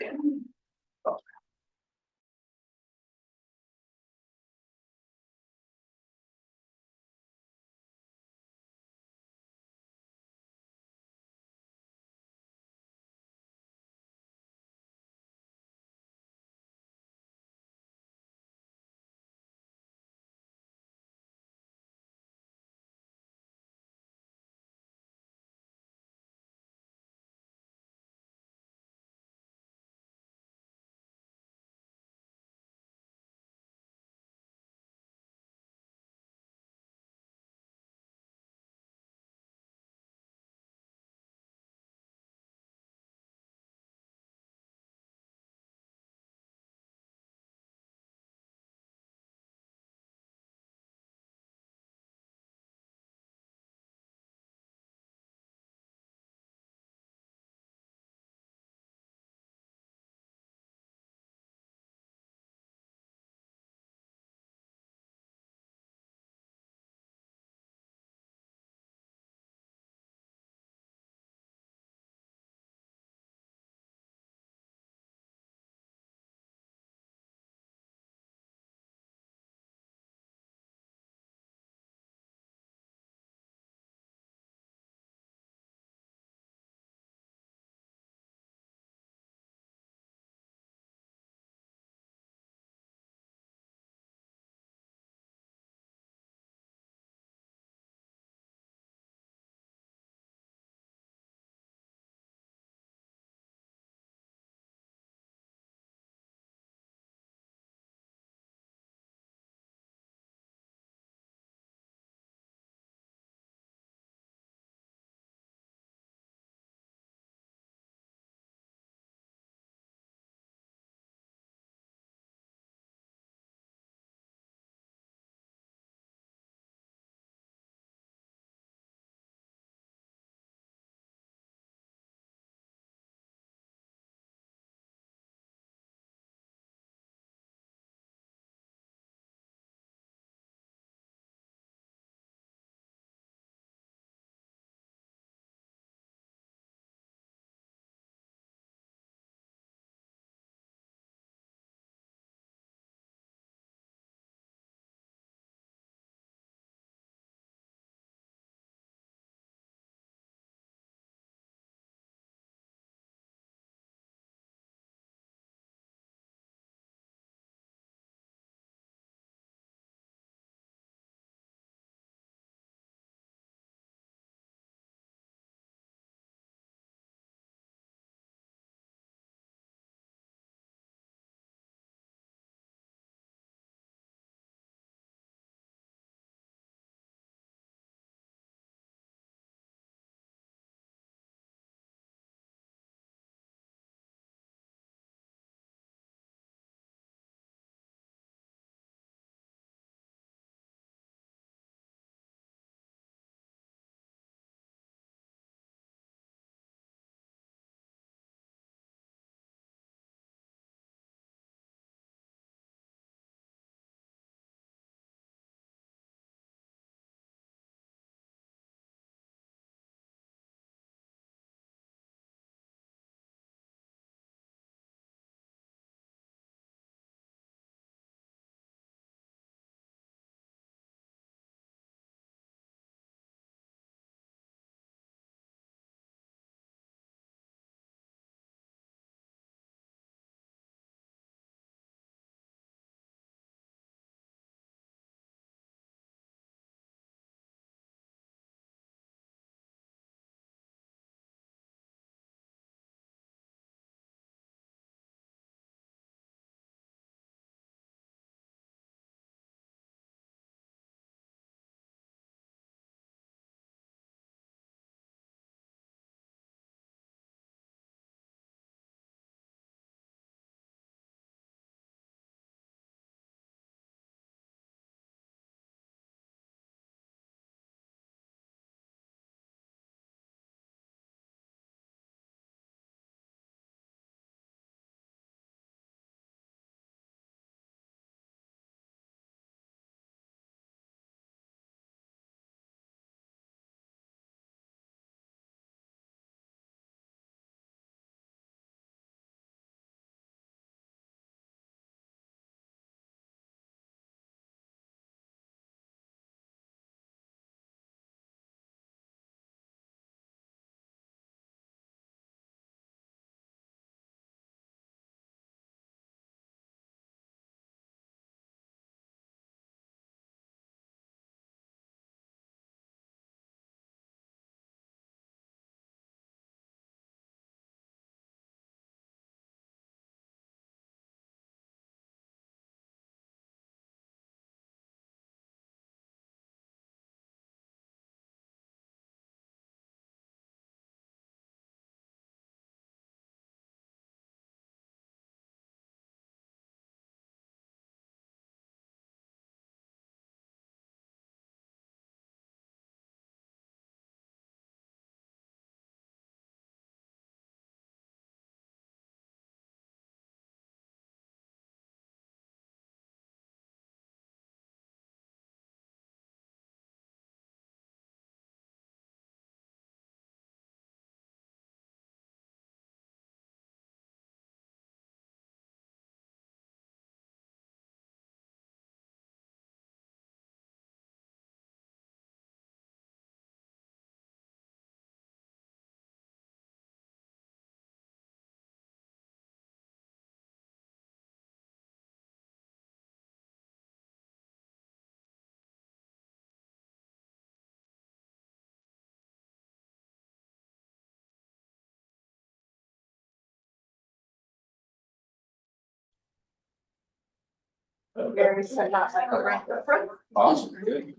Very set up like a record. Awesome, good.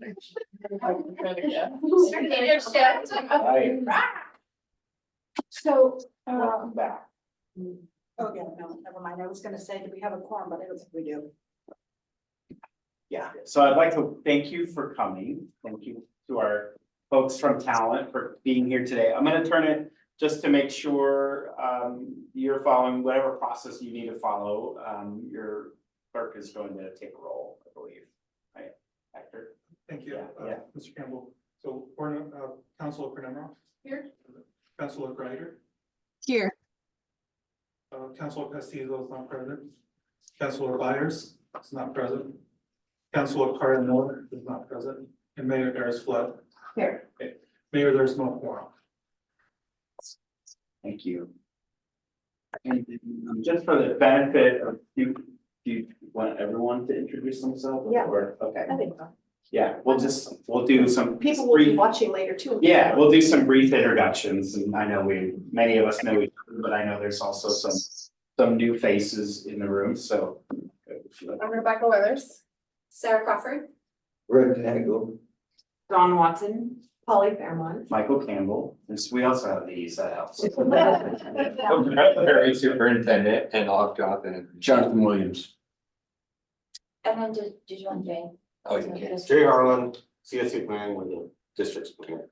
Right, So, welcome back. oh yeah, no, never mind. I was gonna say, do we have a quorum, but I don't think we do. Yeah, so I'd like to thank you for coming. Thank you to our folks from Talent for being here today. I'm gonna turn it just to make sure you're following whatever process you need to follow. Your clerk is going to take a roll, I believe, right, Hector? Thank you, Yeah. Mr. Campbell. So, Councilor Penemroff. Here. Councilor Greider, Here. Councilor Castillo is not present. Councilor Byers is not present. Councilor Carter Miller is not present, and Mayor Ayers Flood. Here. Okay. Mayor, there's no quorum. Thank you. And just for the benefit of do you want everyone to introduce themselves? Yeah. Or, okay, I think so. yeah, we'll do some. People will be brief- watching later too. Yeah, we'll do some brief introductions, and I know many of us know each other, but I know there's also some new faces in the room, so. I'm Rebecca Weathers. Sarah Crawford. Rick Hagel. Dawn Watson. Polly Fairmont. Michael Campbell, and we also have these, that helps. Very superintendent, and I'll have Jonathan Williams. And then did you want Jane? Oh, you can. Jay Harlan, CSC plan with the district's plan.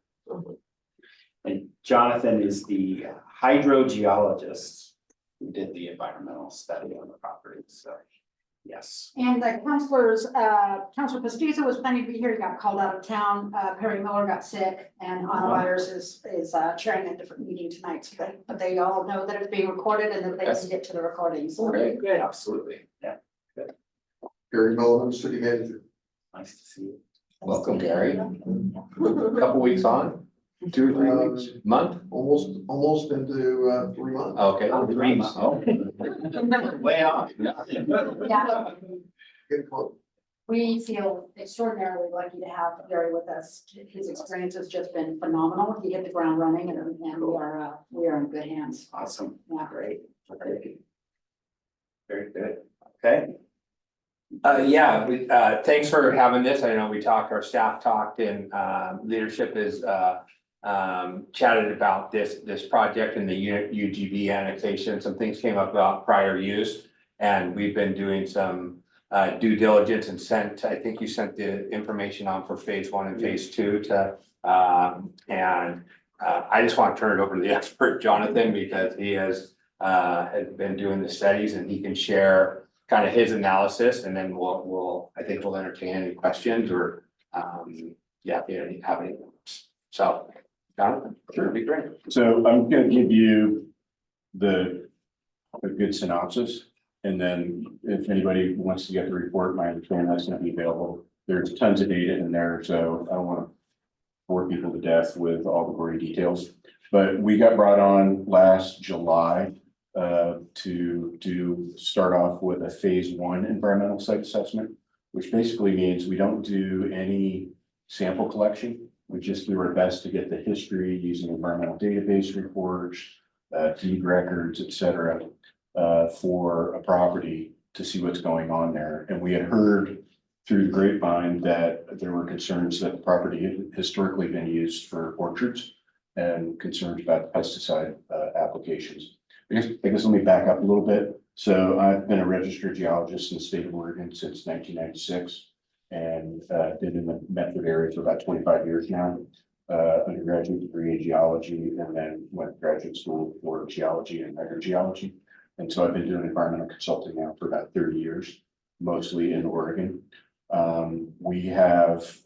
And Jonathan is the hydrogeologist who did the environmental study on the property, so, yes. And the counselors, Counselor Pestiza was planning to be here, he got called out of town, Perry Miller got sick, and Anna Byers is chairing a different meeting tonight, so but they all know that it's being recorded and that they can get to the recording, so. Okay. Good, absolutely, yeah, Gary Nolan, city manager. nice to see you. Welcome, Gary. Couple weeks on, 2 or 3 weeks, month? Almost into 3 months. Okay. Oh, 3 months. Oh. Way off. Yeah, Getting close. we feel extraordinarily lucky to have Gary with us. His experience has just been phenomenal. He hit the ground running and we are in good hands. Awesome, Yeah. great. Very good, okay. Thanks for having this. I know our staff talked and leadership is chatted about this project and the UGB annexation. Some things came up about prior use. And we've been doing some due diligence and I think you sent the information on for phase 1 and phase 2 to, I just want to turn it over to the expert, Jonathan, because he has been doing the studies and he can share kind of his analysis, and then we'll entertain any questions or, if you have any. So, Jonathan, sure, it'd be great. So I'm gonna give you a good synopsis. And then if anybody wants to get the report, my understanding that's gonna be available. There's tons of data in there, so I don't wanna bore people to death with all the gory details. But we got brought on last July to start off with a phase 1 environmental site assessment, which basically means we don't do any sample collection. We just do our best to get the history using environmental database reports, deed records, et cetera, for a property to see what's going on there. And we had heard through the grapevine that there were concerns that the property had historically been used for orchards and concerns about pesticide applications. I guess let me back up a little bit. So I've been a registered geologist in the state of Oregon since 1996 and been in the Medford area for about 25 years now. Undergraduate degree in geology and then went to graduate school for geology and hydrogeology. And so I've been doing environmental consulting now for about 30 years, mostly in Oregon. We have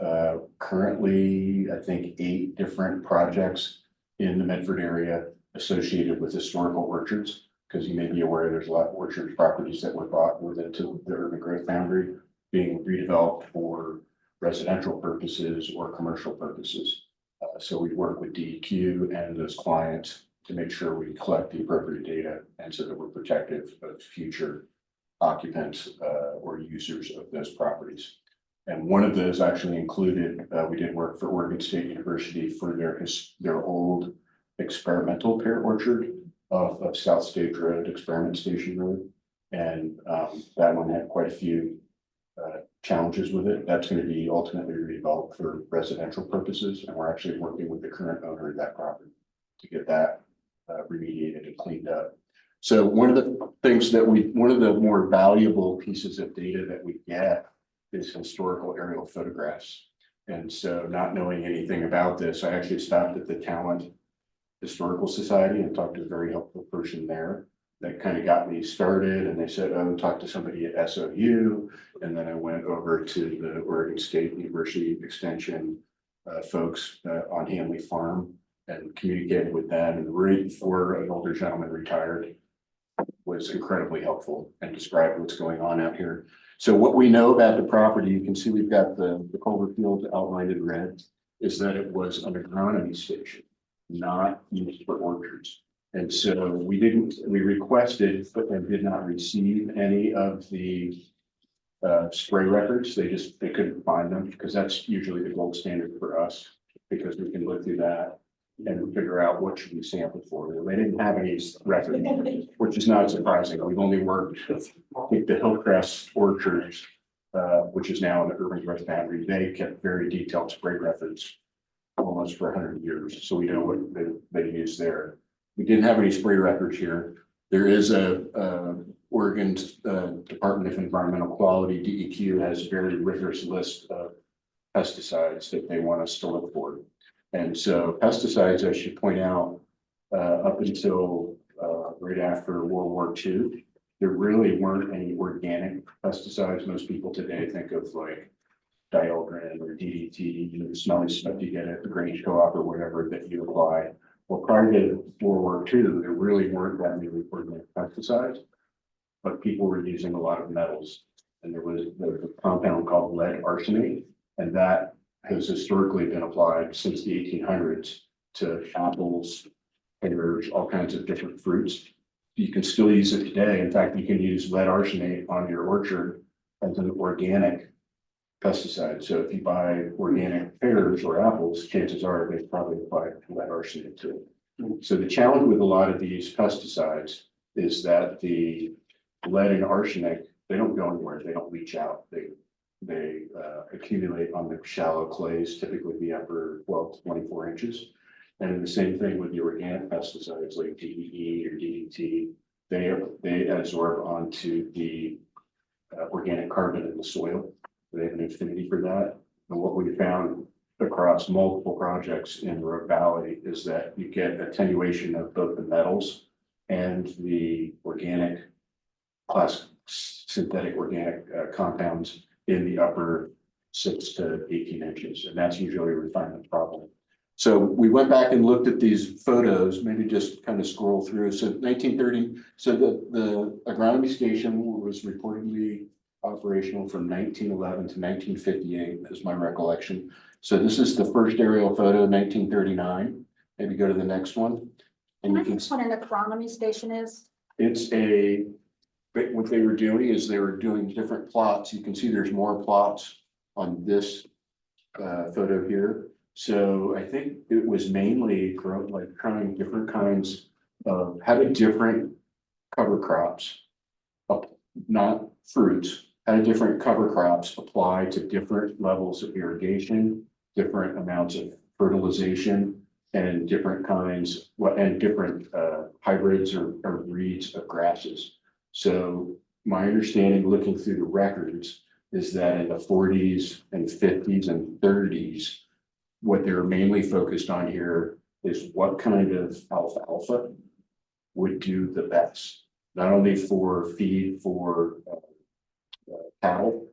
currently, I think, 8 different projects in the Medford area associated with historical orchards, because you may be aware there's a lot of orchard properties that were bought within the urban growth boundary being redeveloped for residential purposes or commercial purposes. So we work with DEQ and those clients to make sure we collect the appropriate data and so that we're protective of future occupants or users of those properties. And one of those actually included, we did work for Oregon State University for their old experimental pear orchard of South Stage Road, Experiment Station Road. And that one had quite a few challenges with it. That's gonna be ultimately redeveloped for residential purposes, and we're actually working with the current owner of that property to get that remediated and cleaned up. So one of the things that one of the more valuable pieces of data that we get is historical aerial photographs. And so not knowing anything about this, I actually stopped at the Talent Historical Society and talked to a very helpful person there. That kind of got me started, and they said, oh, talk to somebody at SOU. And then I went over to the Oregon State University Extension folks on Hanley Farm and communicated with them. And right before an older gentleman retired, was incredibly helpful and described what's going on out here. So what we know about the property, you can see we've got the Colver Field outlined in red, is that it was an agronomy station, not used for orchards. And so we requested, but then did not receive any of the spray records. They couldn't find them, because that's usually the gold standard for us, because we can look through that and figure out what should we sample for. They didn't have any record, which is not surprising. We've only worked with the Hillcrest orchards, which is now in the urban growth boundary. They kept very detailed spray records almost for 100 years. So we know what they use there. We didn't have any spray records here. There is Oregon Department of Environmental Quality, DEQ, has a very rigorous list of pesticides that they want us to look for. And so pesticides, I should point out, up until right after World War II, there really weren't any organic pesticides. Most people today think of like Dialgren or DDT, the smelly stuff you get at the Grange Co-op or whatever that you apply. Well, prior to World War II, there really weren't that many organic pesticides, but people were using a lot of metals. And there was a compound called lead arsenate, and that has historically been applied since the 1800s to apples, pears, all kinds of different fruits. You can still use it today. In fact, you can use lead arsenate on your orchard as an organic pesticide. So if you buy organic pears or apples, chances are they probably applied lead arsenate to it. So the challenge with a lot of these pesticides is that the lead and arsenic, they don't go anywhere. They don't leach out. They accumulate on the shallow clays, typically the upper 12 to 24 inches. And the same thing with the organic pesticides like DEE or DDT. They absorb onto the organic carbon in the soil. They have an affinity for that. And what we found across multiple projects in Rogue Valley is that you get attenuation of both the metals and the organic synthetic organic compounds in the upper 6 to 18 inches. And that's usually a refinement problem. So we went back and looked at these photos, maybe just kind of scroll through. So 1930, so the agronomy station was reportedly operational from 1911 to 1958 is my recollection. So this is the first aerial photo, 1939. Maybe go to the next one. And you can That's what an agronomy station is. it's what they were doing is they were doing different plots. You can see there's more plots on this photo here. So I think it was mainly trying different kinds of having different cover crops, not fruits, having different cover crops apply to different levels of irrigation, different amounts of fertilization, and different kinds, and different hybrids or breeds of grasses. So my understanding looking through the records is that in the 40s and 50s and 30s, what they're mainly focused on here is what kind of alfalfa would do the best, not only for feed for cattle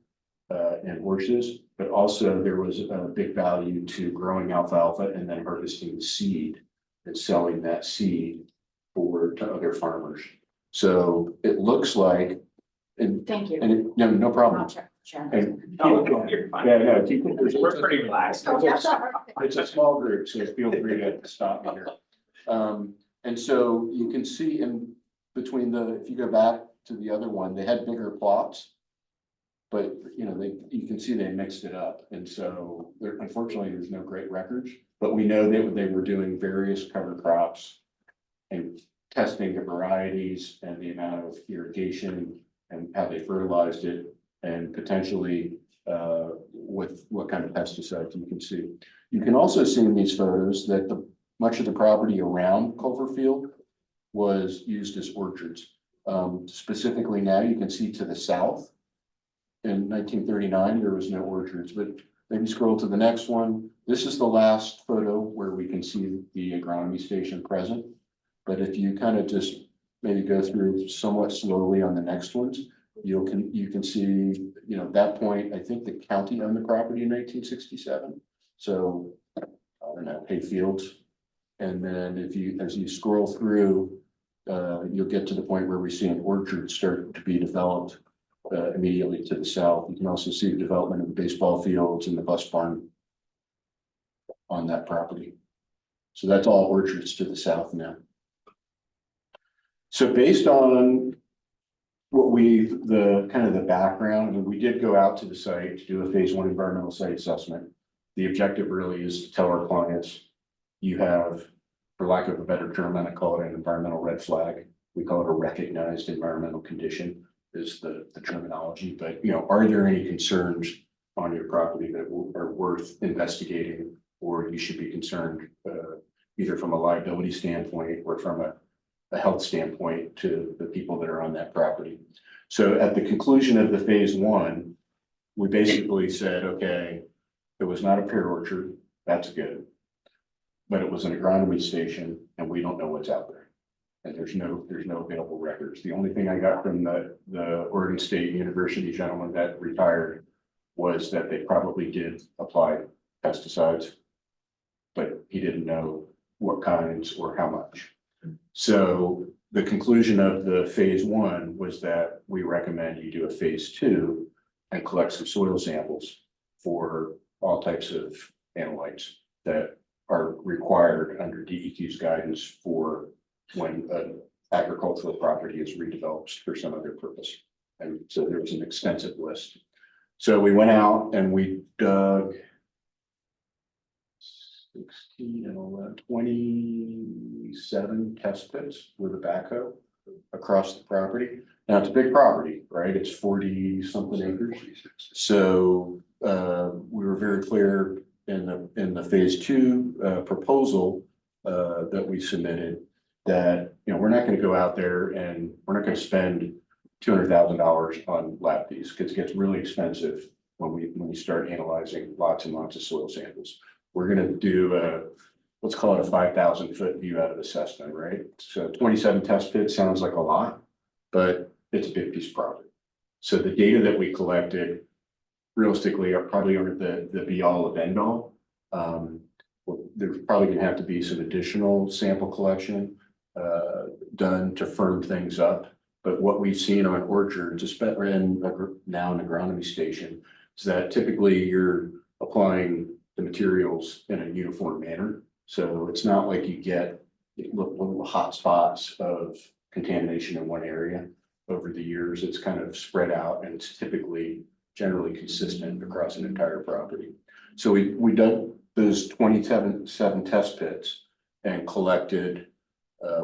and horses, but also there was a big value to growing alfalfa and then harvesting the seed and selling that seed to other farmers. So it looks like, and Thank you. no problem. Sure. And You're fine. yeah, no, We're pretty relaxed. it's a small group, so feel free to stop me here. And so you can see in between if you go back to the other one, they had bigger plots. But, you can see they mixed it up. And so unfortunately, there's no great records, but we know that they were doing various cover crops and testing the varieties and the amount of irrigation and how they fertilized it. and potentially with what kind of pesticides you can see. You can also see in these photos that much of the property around Culver Field was used as orchards. Specifically now, you can see to the south. In 1939, there was no orchards, but maybe scroll to the next one. This is the last photo where we can see the agronomy station present. But if you kind of just maybe go through somewhat slowly on the next ones, you can see, you know, at that point, I think the county owned the property in 1967. So, I don't know, hay fields. And then as you scroll through, you'll get to the point where we see an orchard start to be developed immediately to the south. You can also see the development of the baseball fields and the bus barn on that property. So that's all orchards to the south now. So based on what the kind of the background, and we did go out to the site to do a phase 1 environmental site assessment. The objective really is to tell our clients, you have, for lack of a better term, I call it an environmental red flag. We call it a recognized environmental condition is the terminology, but you know, are there any concerns on your property that are worth investigating, or you should be concerned either from a liability standpoint or from a health standpoint to the people that are on that property. So at the conclusion of the phase 1, we basically said, okay, it was not a pear orchard, that's good. But it was an agronomy station and we don't know what's out there. And there's no available records. The only thing I got from the Oregon State University gentleman that retired was that they probably did apply pesticides, but he didn't know what kinds or how much. So the conclusion of the phase 1 was that we recommend you do a phase 2 and collect some soil samples for all types of analytes that are required under DEQ's guidance for when an agricultural property is redeveloped for some other purpose. And so there was an extensive list. So we went out and we dug 16 and 11, 27 test pits with a backhoe across the property. Now it's a big property, right? It's 40 something acres. So we were very clear in the phase 2 proposal that we submitted that, you know, we're not going to go out there and we're not going to spend $200,000 on lab fees because it gets really expensive when we start analyzing lots and lots of soil samples. We're going to do let's call it a 5,000 foot view out of the Cessna, right? So 27 test pits sounds like a lot, but it's a big piece of property. So the data that we collected realistically probably aren't the be all of end all. There's probably going to have to be some additional sample collection done to firm things up. But what we've seen on orchards, especially now an agronomy station, is that typically you're applying the materials in a uniform manner. So it's not like you get little hot spots of contamination in one area over the years. It's kind of spread out and it's typically generally consistent across an entire property. So we dug those 27 test pits and collected,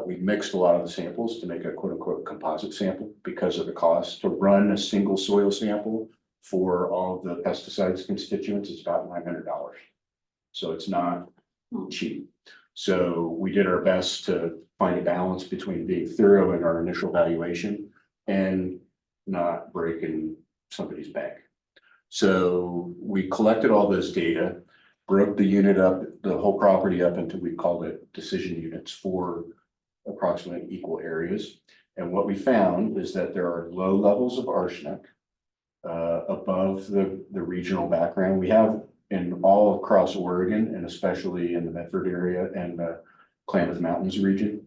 we mixed a lot of the samples to make a quote unquote composite sample because of the cost. To run a single soil sample for all of the pesticides constituents is about $900. So it's not cheap. So we did our best to find a balance between being thorough in our initial valuation and not breaking somebody's bank. So we collected all this data, broke the unit up, the whole property up into, we called it decision units for approximately equal areas. And what we found is that there are low levels of arsenic above the regional background. We have in all across Oregon and especially in the Medford area and the Klamath Mountains region,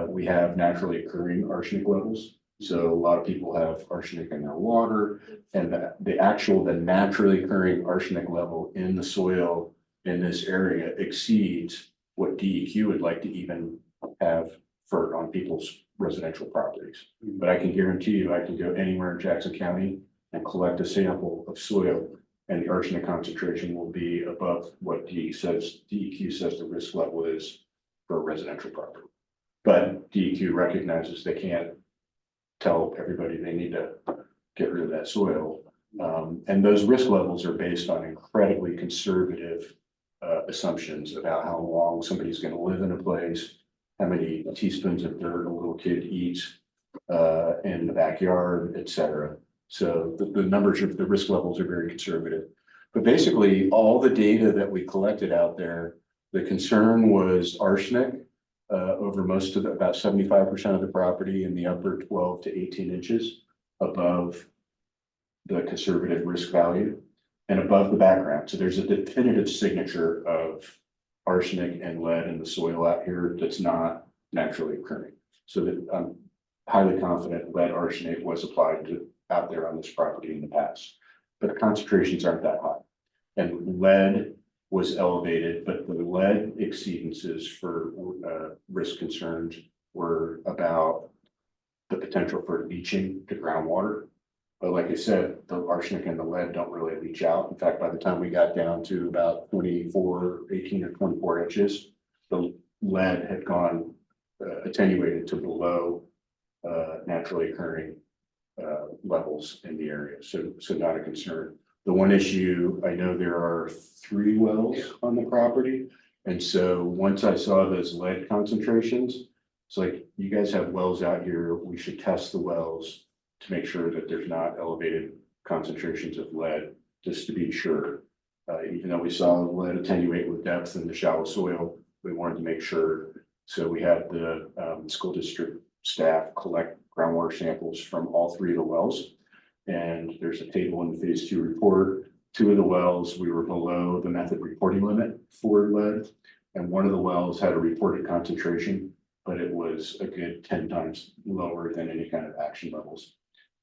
we have naturally occurring arsenic levels. So a lot of people have arsenic in their water, and the naturally occurring arsenic level in the soil in this area exceeds what DEQ would like to even have for on people's residential properties. But I can guarantee you, I can go anywhere in Jackson County and collect a sample of soil, and the arsenic concentration will be above what DEQ says the risk level is for a residential property. But DEQ recognizes they can't tell everybody they need to get rid of that soil And those risk levels are based on incredibly conservative assumptions about how long somebody's gonna live in a place, how many teaspoons of dirt a little kid eats in the backyard, et cetera. So the numbers the risk levels are very conservative. But basically, all the data that we collected out there, the concern was arsenic over most of about 75% of the property in the upper 12 to 18 inches above the conservative risk value and above the background. So there's a definitive signature of arsenic and lead in the soil out here that's not naturally occurring. So that I'm highly confident lead arsenate was applied to out there on this property in the past, but the concentrations aren't that high. And lead was elevated, but the lead exceedances for risk concerns were about the potential for leaching to groundwater. But like I said, the arsenic and the lead don't really leach out. In fact, by the time we got down to about 18 or 24 inches, the lead had gone attenuated to below naturally occurring levels in the area. So not a concern. The one issue, I know there are 3 wells on the property. And so once I saw those lead concentrations, it's like, you guys have wells out here, we should test the wells to make sure that there's not elevated concentrations of lead, just to be sure. Even though we saw lead attenuate with depth in the shallow soil, we wanted to make sure. So we had the school district staff collect groundwater samples from all 3 of the wells. And there's a table in the phase 2 report. 2 of the wells, we were below the method reporting limit for lead. And one of the wells had a reported concentration, but it was a good 10 times lower than any kind of action levels.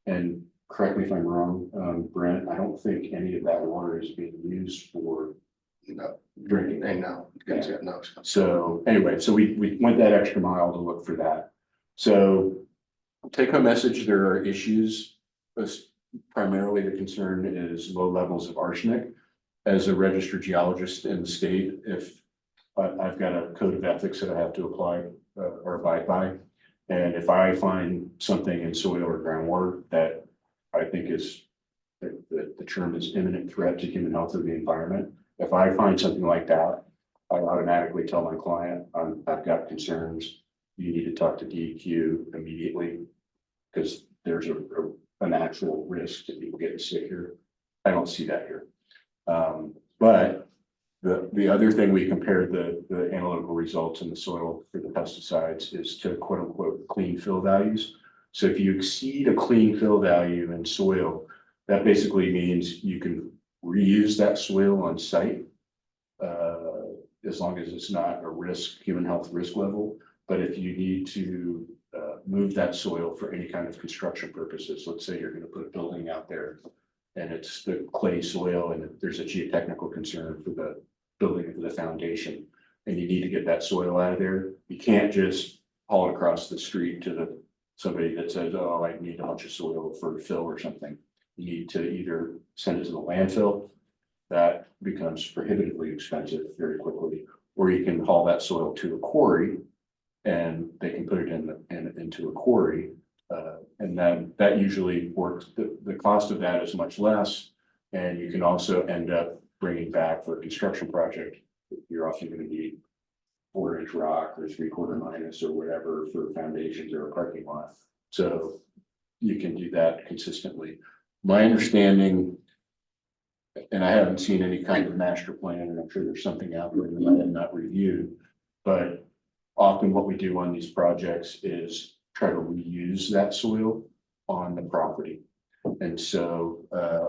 And correct me if I'm wrong, Brent, I don't think any of that water is being used for drinking. No. So anyway, so we went that extra mile to look for that. So take home message, there are issues. Primarily the concern is low levels of arsenic. As a registered geologist in the state, if I've got a code of ethics that I have to apply or abide by. And if I find something in soil or groundwater that I think is, the term is imminent threat to human health or the environment, if I find something like that, I automatically tell my client, I've got concerns. You need to talk to DEQ immediately because there's an actual risk to people getting sick here. I don't see that here. But the other thing we compared the analytical results in the soil for the pesticides is to quote unquote clean fill values. So if you exceed a clean fill value in soil, that basically means you can reuse that soil on site. As long as it's not a risk, human health risk level. But if you need to move that soil for any kind of construction purposes, let's say you're going to put a building out there and it's the clay soil and there's a geotechnical concern for the building of the foundation and you need to get that soil out of there, you can't just haul it across the street to somebody that says, oh, I need a bunch of soil for fill or something. You need to either send it to the landfill, that becomes prohibitively expensive very quickly, or you can haul that soil to a quarry and they can put it into a quarry. And then that usually works. The cost of that is much less. And you can also end up bringing back for a construction project. You're often going to need 4-inch rock or 3/4 minus or whatever for foundations or a parking lot. So you can do that consistently. My understanding, and I haven't seen any kind of master plan, and I'm sure there's something out there that I have not reviewed, but often what we do on these projects is try to reuse that soil on the property. And so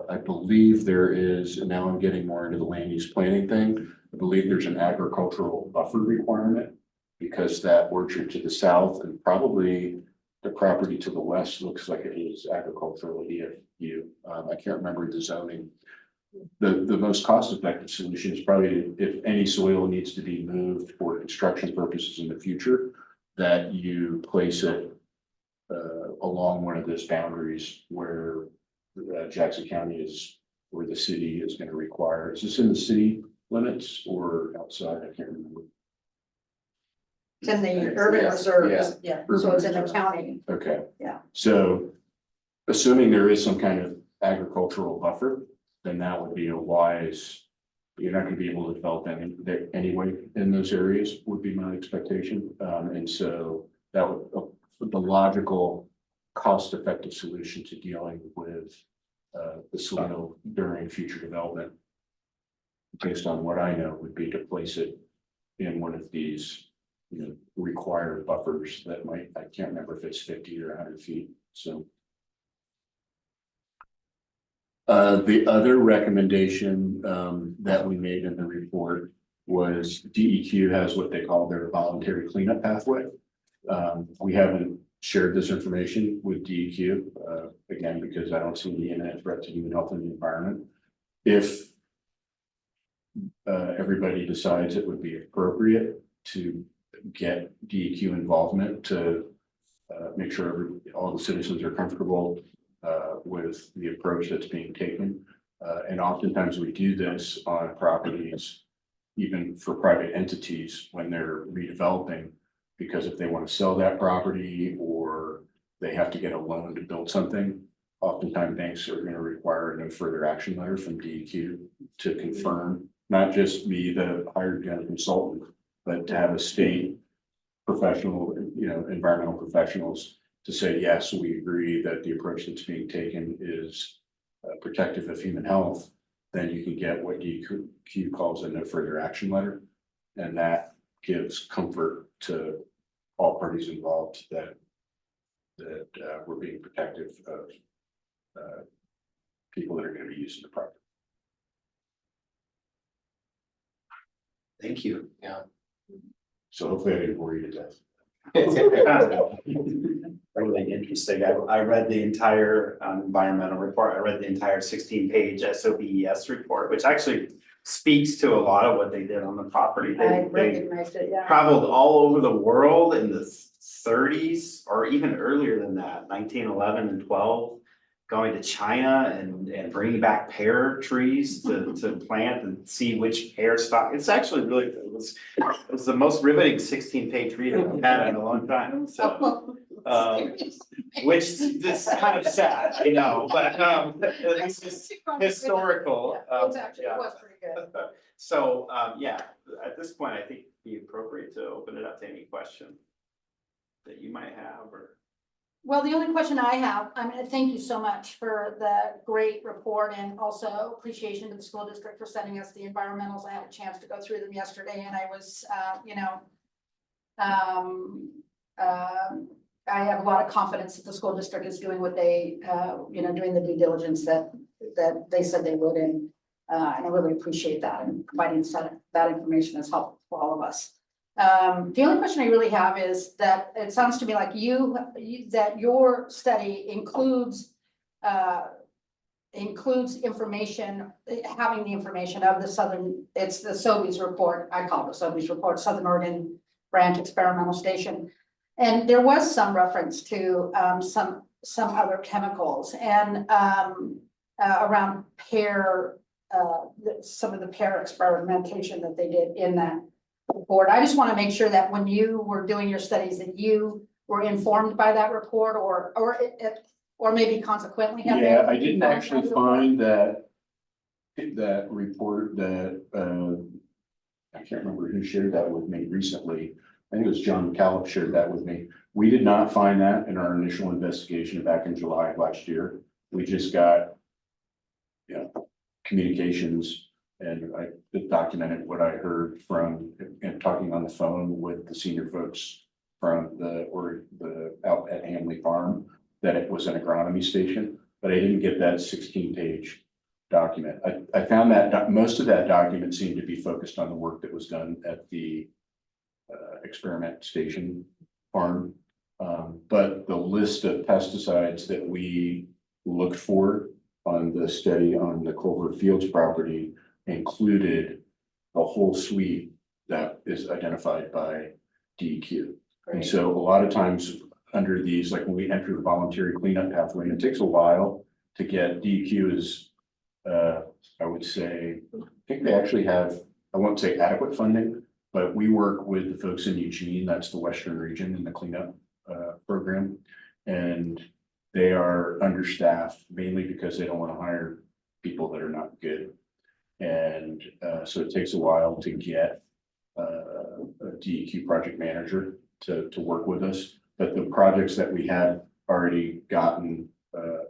I believe there is, and now I'm getting more into the land use planning thing, I believe there's an agricultural buffer requirement because that orchard to the south and probably the property to the west looks like it is agricultural EFU. I can't remember the zoning. The most cost-effective solution is probably if any soil needs to be moved for construction purposes in the future, that you place it along one of those boundaries where Jackson County is, where the city is going to require. Is this in the city limits or outside? I can't remember. It's in the urban reserve, yeah, so it's in the county. Okay. Yeah. So assuming there is some kind of agricultural buffer, then that would be a wise. You're not gonna be able to develop any there anyway in those areas, would be my expectation. And so that would, the logical, cost-effective solution to dealing with the soil during future development, based on what I know, would be to place it in one of these, required buffers that might, I can't remember if it's 50 or 100 feet, so. The other recommendation that we made in the report was DEQ has what they call their voluntary cleanup pathway. We haven't shared this information with DEQ, again, because I don't see any imminent threat to human health and the environment. If everybody decides it would be appropriate to get DEQ involvement to make sure all the citizens are comfortable with the approach that's being taken. And oftentimes we do this on properties, even for private entities when they're redeveloping, because if they want to sell that property or they have to get a loan to build something, oftentimes banks are going to require no further action letter from DEQ to confirm, not just be the hired gun consultant, but to have a state professional, environmental professionals to say, yes, we agree that the approach that's being taken is protective of human health, then you can get what DEQ calls a no further action letter. And that gives comfort to all parties involved that we're being protective of people that are going to be using the property. Thank you. Yeah. So hopefully I didn't bore you to death. Really interesting. I read the entire environmental report. I read the entire 16-page SOBES report, which actually speaks to a lot of what they did on the property. I They recognized it, yeah. traveled all over the world in the 30s or even earlier than that, 1911 and 12, going to China and bringing back pear trees to plant and see which pear stock. It's actually really, it was the most riveting 16-page read I've had in a long time. So, which is kind of sad, I know, but it's just historical. It's actually, it was pretty good. So, yeah, at this point, I think it'd be appropriate to open it up to any question that you might have or. Well, the only question I have, thank you so much for the great report and also appreciation to the school district for sending us the environmentals. I had a chance to go through them yesterday and I was, I have a lot of confidence that the school district is doing what they, doing the due diligence that they said they would. And I really appreciate that and providing that information is helpful for all of us. The only question I really have is that it sounds to me like that your study includes information, having the information of the it's the SOBES report, I call it the SOBES report, Southern Oregon Branch Experimental Station. And there was some reference to some other chemicals and around pear, some of the pear experimentation that they did in that report. I just want to make sure that when you were doing your studies that you were informed by that report or maybe consequently have. Yeah, I didn't actually find that report that I can't remember who shared that with me recently. I think it was John McCallum shared that with me. We did not find that in our initial investigation back in July of last year. We just got, communications. And I documented what I heard from and talking on the phone with the senior folks from the out at Hamley Farm, that it was an agronomy station, but I didn't get that 16-page document. I found that most of that document seemed to be focused on the work that was done at the experiment station farm. But the list of pesticides that we looked for on the study on the Colver Fields property included a whole suite that is identified by DEQ. And so a lot of times under these, like when we enter the voluntary cleanup pathway, and it takes a while to get DEQ is, I would say, I think they actually have, I won't say adequate funding, but we work with the folks in Eugene, that's the Western region in the cleanup program. And They are understaffed mainly because they don't want to hire people that are not good. And so it takes a while to get a DEQ project manager to work with us. But the projects that we have already gotten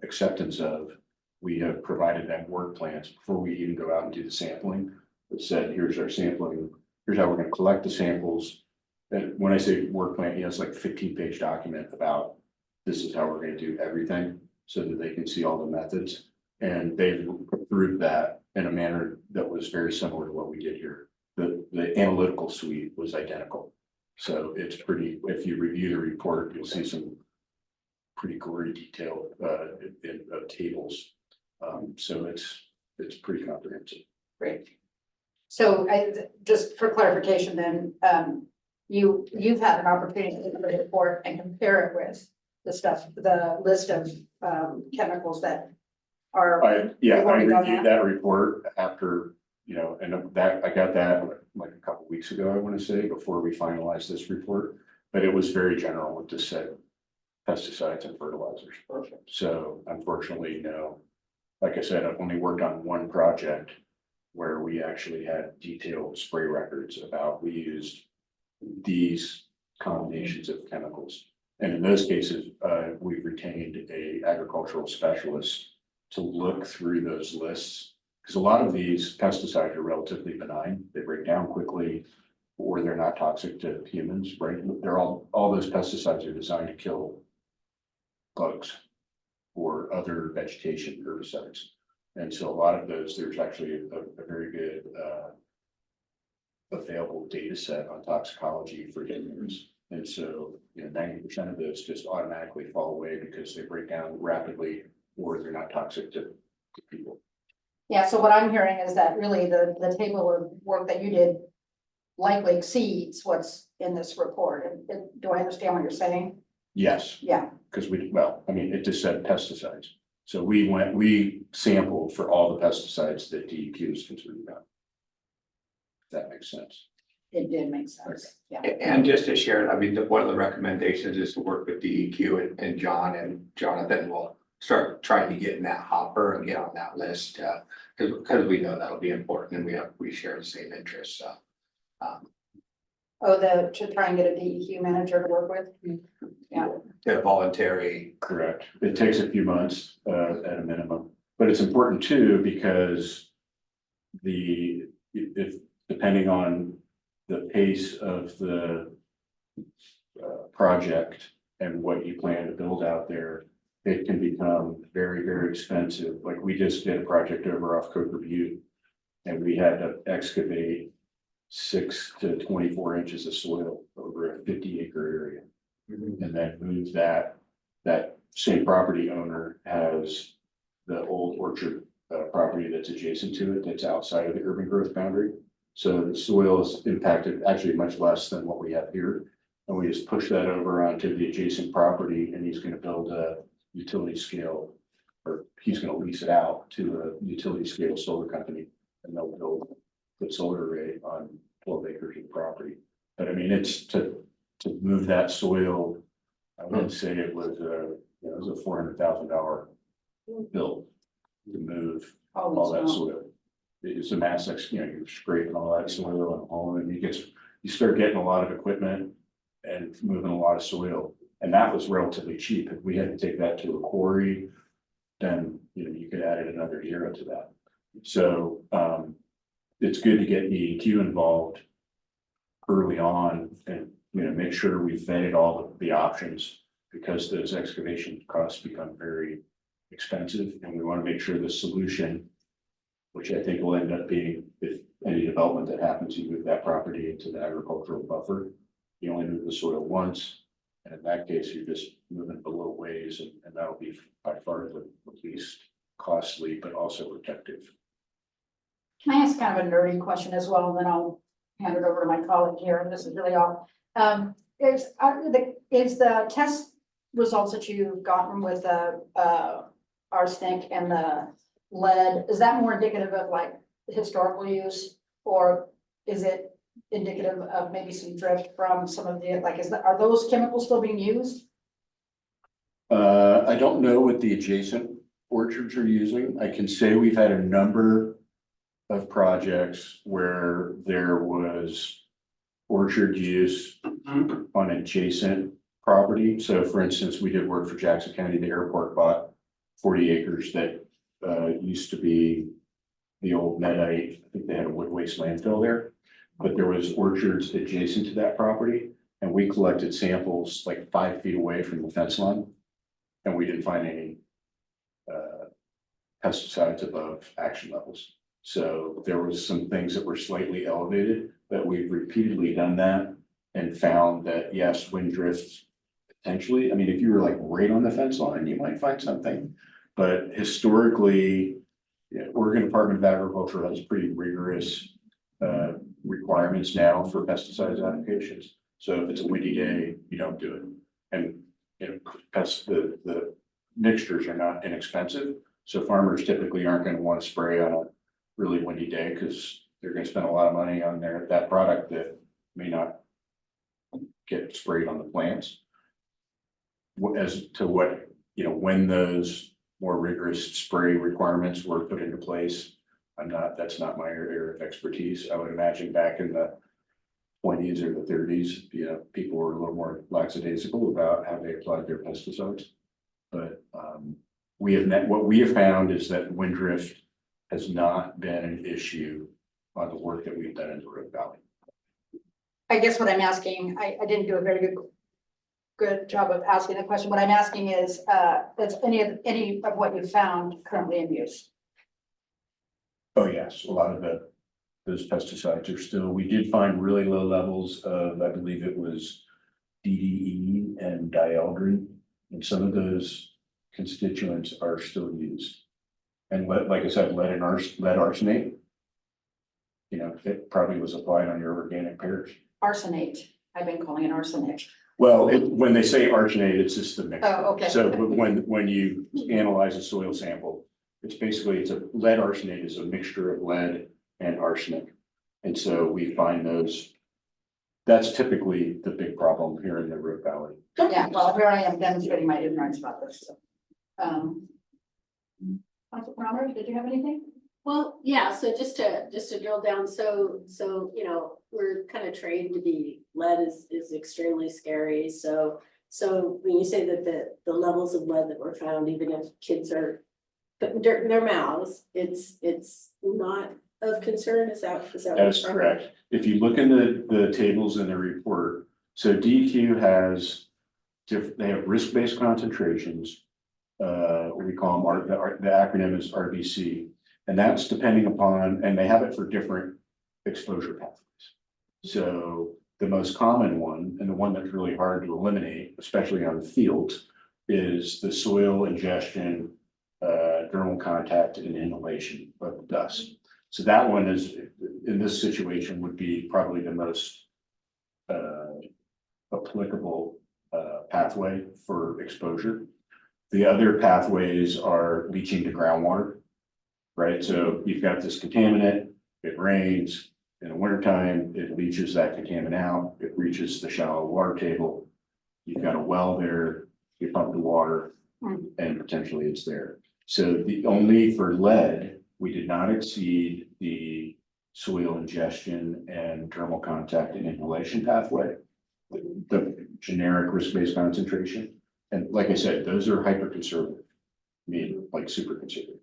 acceptance of, we have provided them work plans before we even go out and do the sampling. It said, here's our sampling, here's how we're gonna collect the samples. And when I say work plan, it's like 15-page document about this is how we're gonna do everything so that they can see all the methods. And they've approved that in a manner that was very similar to what we did here. The analytical suite was identical. So it's pretty, if you review the report, you'll see some pretty gory detail of tables. So it's pretty comprehensive. Great. So just for clarification then, you've had an opportunity to look at the report and compare it with the list of chemicals that are. I reporting on reviewed that report after, and that, I got that like a couple weeks ago, I want to say, before we finalized this report. But it was very general. It just said pesticides and fertilizers. So unfortunately, no. Like I said, I've only worked on one project where we actually had detailed spray records about we used these combinations of chemicals. And in those cases, we've retained a agricultural specialist to look through those lists. Because a lot of these pesticides are relatively benign. They break down quickly, or they're not toxic to humans, right? They're all those pesticides are designed to kill bugs or other vegetation herbicides. And so a lot of those, there's actually a very good available data set on toxicology for humans. And so, 90% of those just automatically fall away because they break down rapidly or they're not toxic to people. Yeah, so what I'm hearing is that really the table of work that you did likely exceeds what's in this report. And do I understand what you're saying? Yes. Yeah. Because it just said pesticides. So we sampled for all the pesticides that DEQ is concerned about. If that makes sense. It did make sense, yeah. And just to share, one of the recommendations is to work with DEQ and John and Jonathan will start trying to get in that hopper and get on that list, because we know that'll be important and we share the same interests, so. To try and get a DEQ manager to work with? Yeah. The voluntary. Correct. It takes a few months at a minimum, but it's important too, because if depending on the pace of the project and what you plan to build out there, it can become very, very expensive. Like we just did a project over off Colver Road and we had to excavate 6 to 24 inches of soil over a 50-acre area. And then move that same property owner has the old orchard property that's adjacent to it, that's outside of the urban growth boundary. So the soil is impacted actually much less than what we have here. And we just push that over onto the adjacent property and he's gonna build a utility scale, or he's gonna lease it out to a utility scale solar company. And they'll put solar array on 12 acres of property. But I mean, it's to move that soil, I would say it was a $400,000 bill to move all that soil. It's a mass, you're scraping all that soil and hauling, and you start getting a lot of equipment and moving a lot of soil. And that was relatively cheap. If we had to take that to a quarry, then, you could add another zero to that. So, it's good to get DEQ involved early on and, make sure we've vetted all of the options, because those excavation costs become very expensive and we want to make sure the solution, which I think will end up being, if any development that happens, you move that property into the agricultural buffer. You only move the soil once, and in that case, you're just moving below ways, and that'll be by far the least costly, but also protective. Can I ask kind of a nerdy question as well, and then I'll hand it over to my colleague here, and this is really all. Is the test results that you've gotten with the arsenic and the lead, is that more indicative of like historical use, or is it indicative of maybe some drift from some of the, are those chemicals still being used? I don't know what the adjacent orchards are using. I can say we've had a number of projects where there was orchard use on adjacent property. So for instance, we did work for Jackson County, the airport bought 40 acres that used to be the old Medite. I think they had a wood waste landfill there, but there was orchards adjacent to that property. And we collected samples like 5 feet away from the fence line. And we didn't find any pesticides above action levels. So there was some things that were slightly elevated, but we've repeatedly done that and found that yes, wind drifts potentially, I mean, if you were like right on the fence line, you might find something. But historically, yeah, Oregon Department of Agriculture has pretty rigorous requirements now for pesticides applications. So if it's a windy day, you don't do it. And the mixtures are not inexpensive. So farmers typically aren't going to want to spray on a really windy day because they're going to spend a lot of money on that product that may not get sprayed on the plants. As to what, when those more rigorous spray requirements were put into place, that's not my area of expertise. I would imagine back in the 20s or the 30s, people were a little more lackadaisical about how they applied their pesticides. But what we have found is that wind drift has not been an issue on the work that we've done in the Road Valley. I guess what I'm asking, I didn't do a very good job of asking the question. What I'm asking is, is any of what you found currently in use? Oh, yes, a lot of those pesticides are still, we did find really low levels of, I believe it was DDE and dieldrin, and some of those constituents are still used. And like I said, lead arsenate, it probably was applied on your organic pears. Arsenate, I've been calling it arsenic. Well, when they say arsenate, it's just the mixture. Oh, okay. So when you analyze a soil sample, it's a lead arsenate is a mixture of lead and arsenic. And so we find that's typically the big problem here in the Road Valley. Yeah, well, here I am demonstrating my ignorance about this, so. Councilor Palmer, did you have anything? Well, yeah, so just to drill down, so, we're kind of trained to be, lead is extremely scary, so when you say that the levels of lead that were found, even if kids are putting dirt in their mouths, it's not of concern, is that? That's correct. If you look in the tables in the report, so DEQ has, they have risk-based concentrations. We call them, the acronym is RBC, and that's depending upon, and they have it for different exposure pathways. So the most common one, and the one that's really hard to eliminate, especially on the fields, is the soil ingestion, dermal contact and inhalation of dust. So that one is, in this situation, would be probably the most applicable pathway for exposure. The other pathways are leaching to groundwater, right? So you've got this contaminant, it rains, in the wintertime, it leaches that contaminant out, it reaches the shallow water table. You've got a well there, you pump the water, and potentially it's there. So only for lead, we did not exceed the soil ingestion and dermal contact and inhalation pathway, the generic risk-based concentration. And like I said, those are hyper conservative, like super conservative.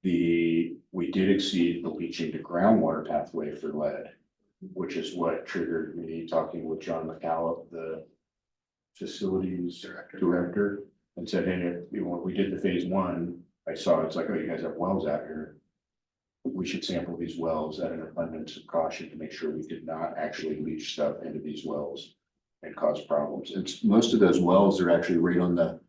We did exceed the leaching to groundwater pathway for lead, which is what triggered me talking with John McCallum, the facilities director, and said, hey, when we did the phase 1, I saw it's like, oh, you guys have wells out here. We should sample these wells at an abundance of caution to make sure we did not actually leach stuff into these wells and cause problems. And most of those wells are actually right on the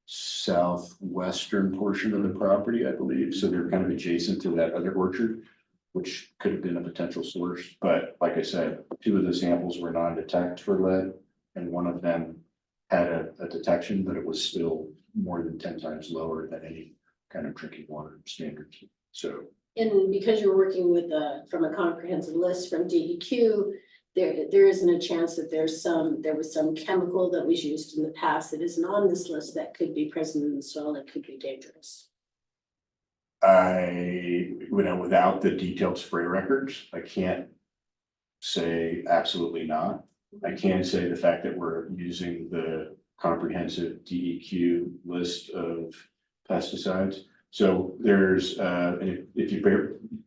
southwestern portion of the property, I believe. So they're kind of adjacent to that other orchard, which could have been a potential source. But like I said, 2 of the samples were non-detect for lead, and one of them had a detection, but it was still more than 10 times lower than any kind of drinking water standards. So. And because you're working with from a comprehensive list from DEQ, there isn't a chance that there was some chemical that was used in the past that isn't on this list that could be present in the soil that could be dangerous. Without the detailed spray records, I can't say absolutely not. I can say the fact that we're using the comprehensive DEQ list of pesticides. So there's, and if you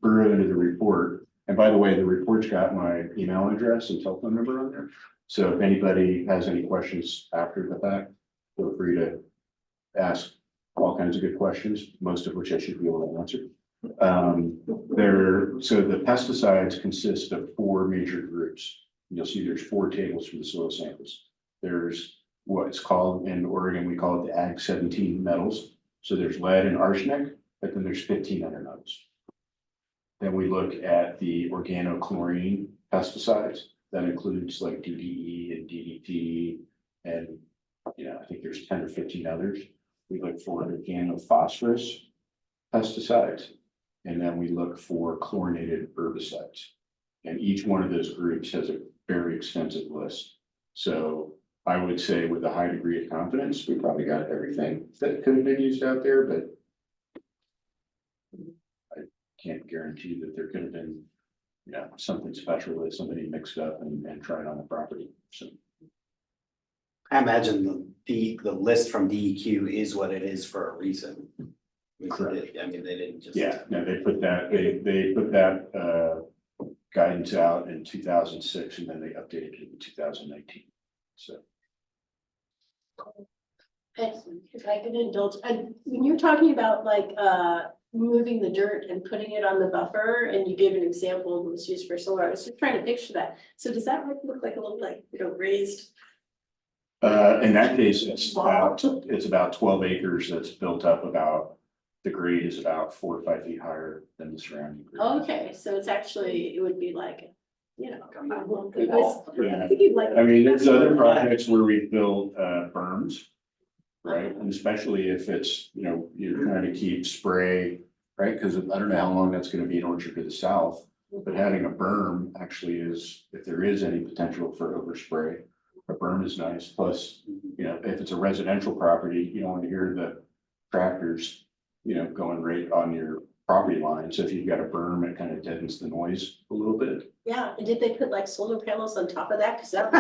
burrow into the report, and by the way, the report's got my email address and telephone number on there. So if anybody has any questions after the fact, feel free to ask all kinds of good questions, most of which I should be able to answer. So the pesticides consist of 4 major groups. You'll see there's 4 tables for the soil samples. There's what's called, in Oregon, we call it the Ag 17 metals. So there's lead and arsenic, but then there's 15 other metals. Then we look at the organochlorine pesticides. That includes like DDE and DDT, and I think there's 10 or 15 others. We look for organophosphorus pesticides, and then we look for chlorinated herbicides. And each one of those groups has a very extensive list. So I would say with a high degree of confidence, we probably got everything that could have been used out there, but I can't guarantee that there could have been, something special that somebody mixed up and tried on the property. So I imagine the list from DEQ is what it is for a reason. Correct. I mean, they didn't just. yeah, no, they put that guidance out in 2006, and then they updated it in 2019. So. Excellent. If I can indulge, and when you're talking about like moving the dirt and putting it on the buffer, and you gave an example that was used for solar, I was just trying to picture that. So does that look like a little raised? In that case, it's about 12 acres that's built up about, the grade is about 4 or 5 feet higher than the surrounding grade. Okay, so it's actually, it would be like, Yeah. like. I mean, there's other projects where we build berms, right? And especially if it's, you're trying to keep spray, right? Because I don't know how long that's going to be in Orchard to the south, but having a berm actually is, if there is any potential for overspray, a berm is nice. Plus, if it's a residential property, you don't want to hear the tractors, going right on your property line. So if you've got a berm, it kind of deadens the noise a little bit. Yeah, and did they put like solar panels on top of that? Cause that.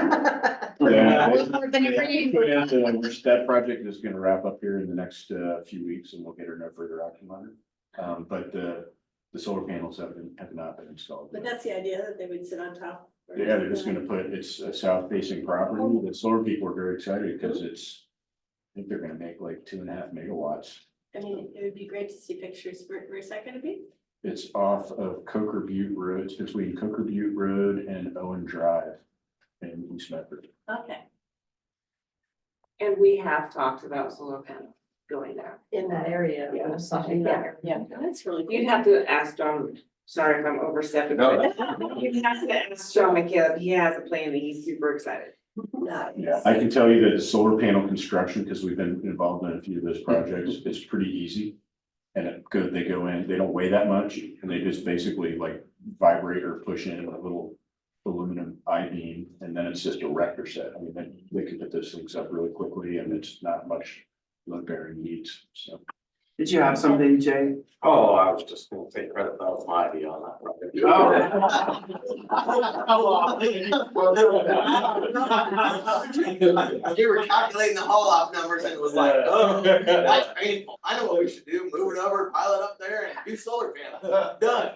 That project is gonna wrap up here in the next few weeks, and we'll get her no further action on it. But the solar panels have not been installed. But that's the idea, that they would sit on top. Yeah, they're just gonna it's a south facing property. The solar people are very excited because I think they're gonna make like 2.5 megawatts. I mean, it would be great to see pictures. Where's that gonna be? It's off of Coker Butte Road. It's between Coker Butte Road and Owen Drive in East Medford. Okay. And we have talked about solar panel going there. In that area. Yeah. Something there. Yeah. That's really You'd good. have to ask John, sorry if I'm overstepping. No. You'd have to ask John McCaleb, he has a plan and he's super excited. Yeah, I can tell you that the solar panel construction, because we've been involved in a few of those projects, is pretty easy. And they go in, they don't weigh that much, and they just basically like vibrate or push in a little aluminum I-beam, and then it's just a rector set. I mean, they can put those things up really quickly, and it's not much load bearing needs, so. Did you have something, Jay? Oh, I was just gonna take credit, that was my idea on that project. You were calculating the haul off numbers and it was like, oh, that's painful. I know what we should do, move it over, pile it up there and do solar panels, done.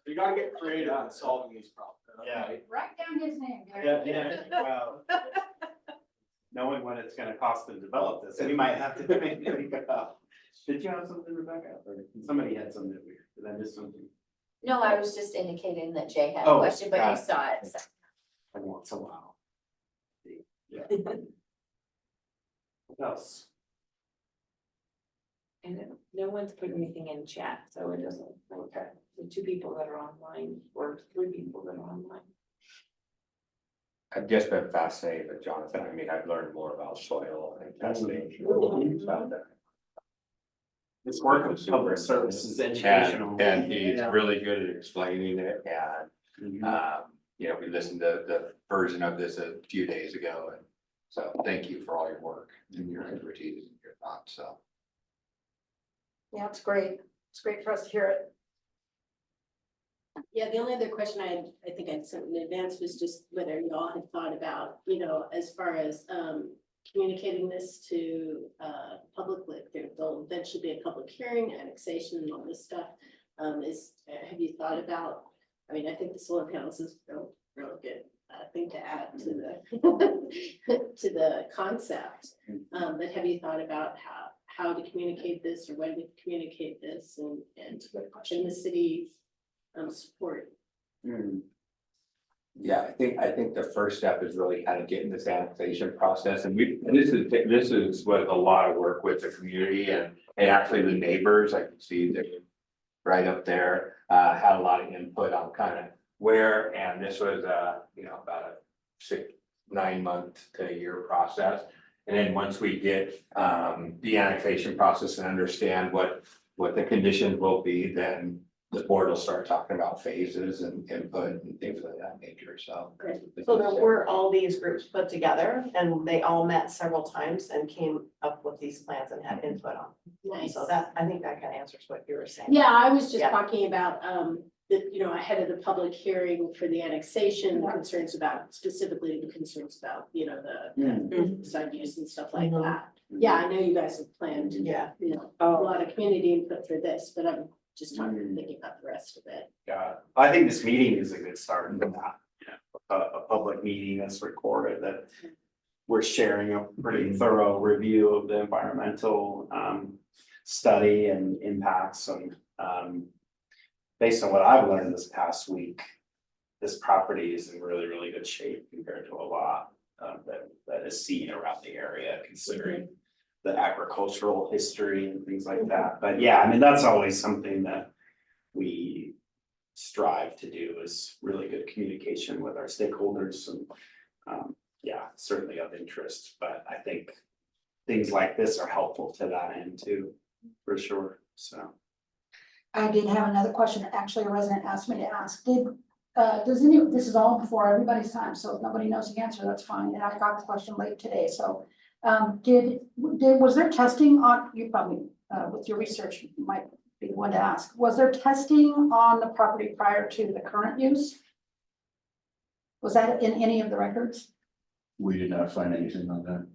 You gotta get creative in solving these problems. Yeah. Write down his name, Gary. Yeah, well. Knowing what it's gonna cost to develop this, we might have to make it up. Did you have something, Rebecca? Or somebody had something weird, did I miss something? No, I was just indicating that Jay had Oh, a question, but got you it. saw it. So. Every once in a while. Yeah. What else? And no one's put anything in chat, so it doesn't, okay, the 2 people that are online, or 3 people that are online. I've just been fascinated with Jonathan. I mean, I've learned more about soil and testing. About that. It's work of public services educational. And he's Yeah. really good at explaining it, and we listened to the version of this a few days ago, and so thank you for all your work and your expertise and your thoughts, so. Yeah, it's great. It's great for us to hear it. Yeah, the only other question I think I'd sent in advance was just whether y'all had thought about, as far as communicating this to public, like there'll eventually be a public hearing, annexation and all this stuff. Have you thought about, I mean, I think the solar panels is a real good thing to add to the to the concept. But have you thought about how to communicate this or when to communicate this and the city's support? Yeah, I think the first step is really kind of getting this annexation process, and this is what a lot of work with the community and actually the neighbors, I can see that right up there, had a lot of input on kind of where, and this was about a 6-9 month to a year process. And then once we get the annexation process and understand what the conditions will be, then the board will start talking about phases and input and things of that nature, so. So there were all these groups put together and they all met several times and came up with these plans and had input on. Nice. So I think that kind of answers what you were saying. Yeah, I was just Yeah. talking about, ahead of the public hearing for the annexation, concerns about, specifically the concerns about, the side use and stuff like that. Yeah, I know you guys have planned, Yeah. a lot of community input for this, but I'm just thinking about the rest of it. Yeah, I think this meeting is a good start for that. A public meeting that's recorded, that we're sharing a pretty thorough review of the environmental study and impacts, and based on what I've learned this past week, this property is in really, really good shape compared to a lot that is seen around the area, considering the agricultural history and things like that. But yeah, I mean, that's always something that we strive to do, is really good communication with our stakeholders, and certainly of interest. But I think things like this are helpful to that end too, for sure, so. I did have another question, actually, a resident asked me to ask, this is all before everybody's time, so if nobody knows the answer, that's fine, and I got the question late today, so. Was there testing on, you probably, with your research, you might be the one to ask, was there testing on the property prior to the current use? Was that in any of the records? We did not find anything on that.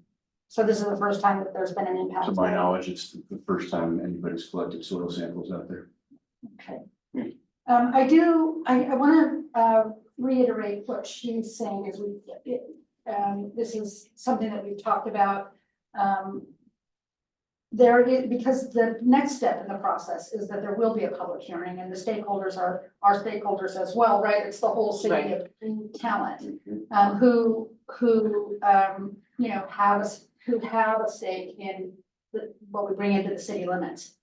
So this is the first time that there's been an impact? To my knowledge, it's the first time anybody's collected soil samples out there. Okay. I want to reiterate what she's saying, is this is something that we've talked about. Because the next step in the process is that there will be a public hearing, and the stakeholders are our stakeholders as well, right? It's the whole city of talent, who have a stake in what we bring into the city limits.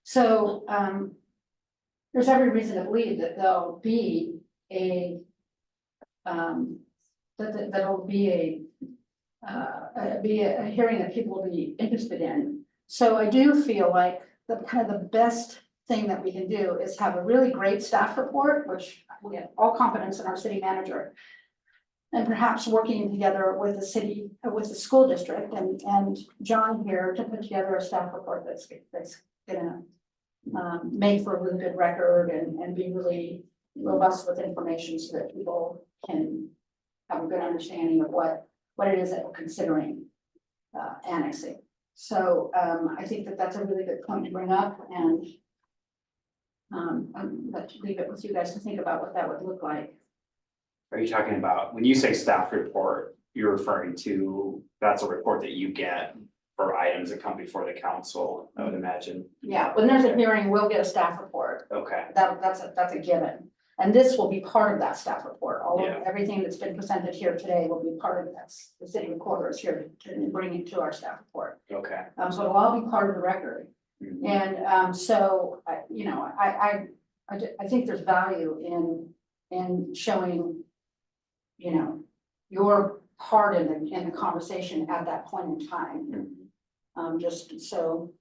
So there's every reason to believe that there'll be that'll be a hearing that people will be interested in. So I do feel like the best thing that we can do is have a really great staff report, which we have all confidence in our city manager. And perhaps working together with the city, with the school district and John here, to put together a staff report that's gonna make for a really good record and be really robust with information, so that people can have a good understanding of what it is that we're considering annexing. So I think that that's a really good point to bring up, and let's leave it with you guys to think about what that would look like. Are you talking about, when you say staff report, you're referring to, that's a report that you get for items that come before the council, I would imagine? Yeah, when there's a hearing, we'll get a staff report. Okay. That's a given. And this will be part of that staff report. Yeah. Everything that's been presented here today will be part of that. The city recorder is here to bring it to our staff report. Okay. So it'll all be part of the record. Mhm. And so, I think there's value in showing, your part in the conversation at that point in time. Just so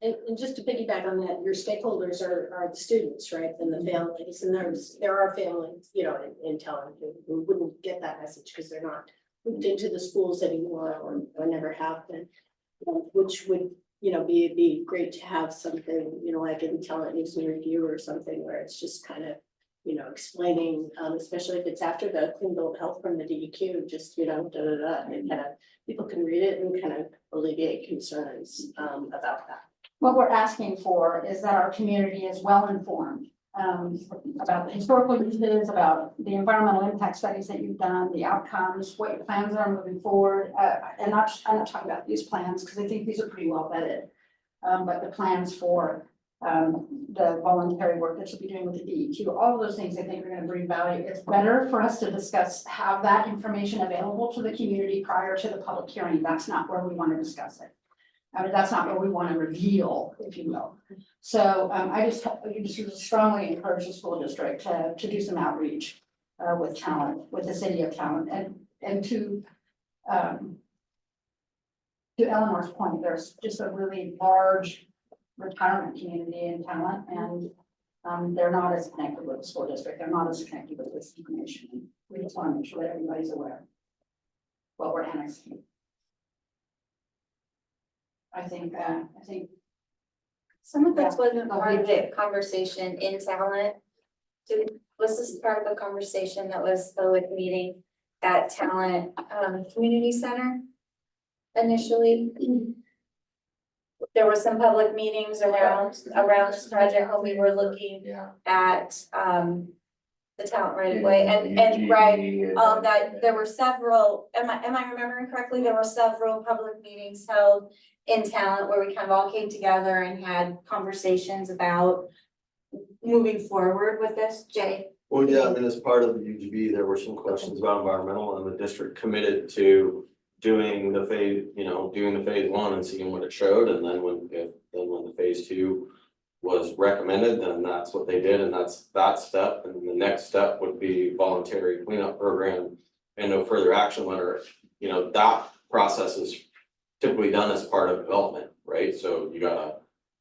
And just to piggyback on that, your stakeholders are the students, right, and the families, and there are families, you know, in town who wouldn't get that message because they're not moved into the schools anymore or never have been. Which would, you know, be great to have something, you know, like in talent news and review or something where it's just kind of, you know, explaining, especially if it's after the clean bill of health from the DEQ, just, you know, and kind of, people can read it and kind of alleviate concerns about that. What we're asking for is that our community is well informed about the historical uses, about the environmental impact studies that you've done, the outcomes, what your plans are moving forward. And I'm not talking about these plans because I think these are pretty well vetted. But the plans for the voluntary work that you'll be doing with the DEQ, all of those things I think are going to bring value. It's better for us to discuss, have that information available to the community prior to the public hearing. That's not where we want to discuss it. I mean, that's not what we want to reveal, if you will. So I just strongly encourage the school district to do some outreach with talent, with the city of Talent, and to Eleanor's point, there's just a really large retirement community in Talent, and they're not as connected with the school district. They're not as connected with this information. We just want to make sure that everybody's aware what we're annexing. I think Some of this wasn't part of the conversation in Talent. Was this part of a conversation that was the meeting at Talent Community Center initially? There were some public meetings around this project when we were looking at the Talent right of way and right, that there were several, am I remembering correctly? There were several public meetings held in Talent where we kind of all came together and had conversations about moving forward with this, Jay. Well, yeah, I mean, as part of the UGB, there were some questions about environmental, and the district committed to doing the phase, doing the phase one and seeing what it showed, and then when the phase two was recommended, then that's what they did, and that's that step, and the next step would be voluntary cleanup program and no further action letter. That process is typically done as part of development, right? So you gotta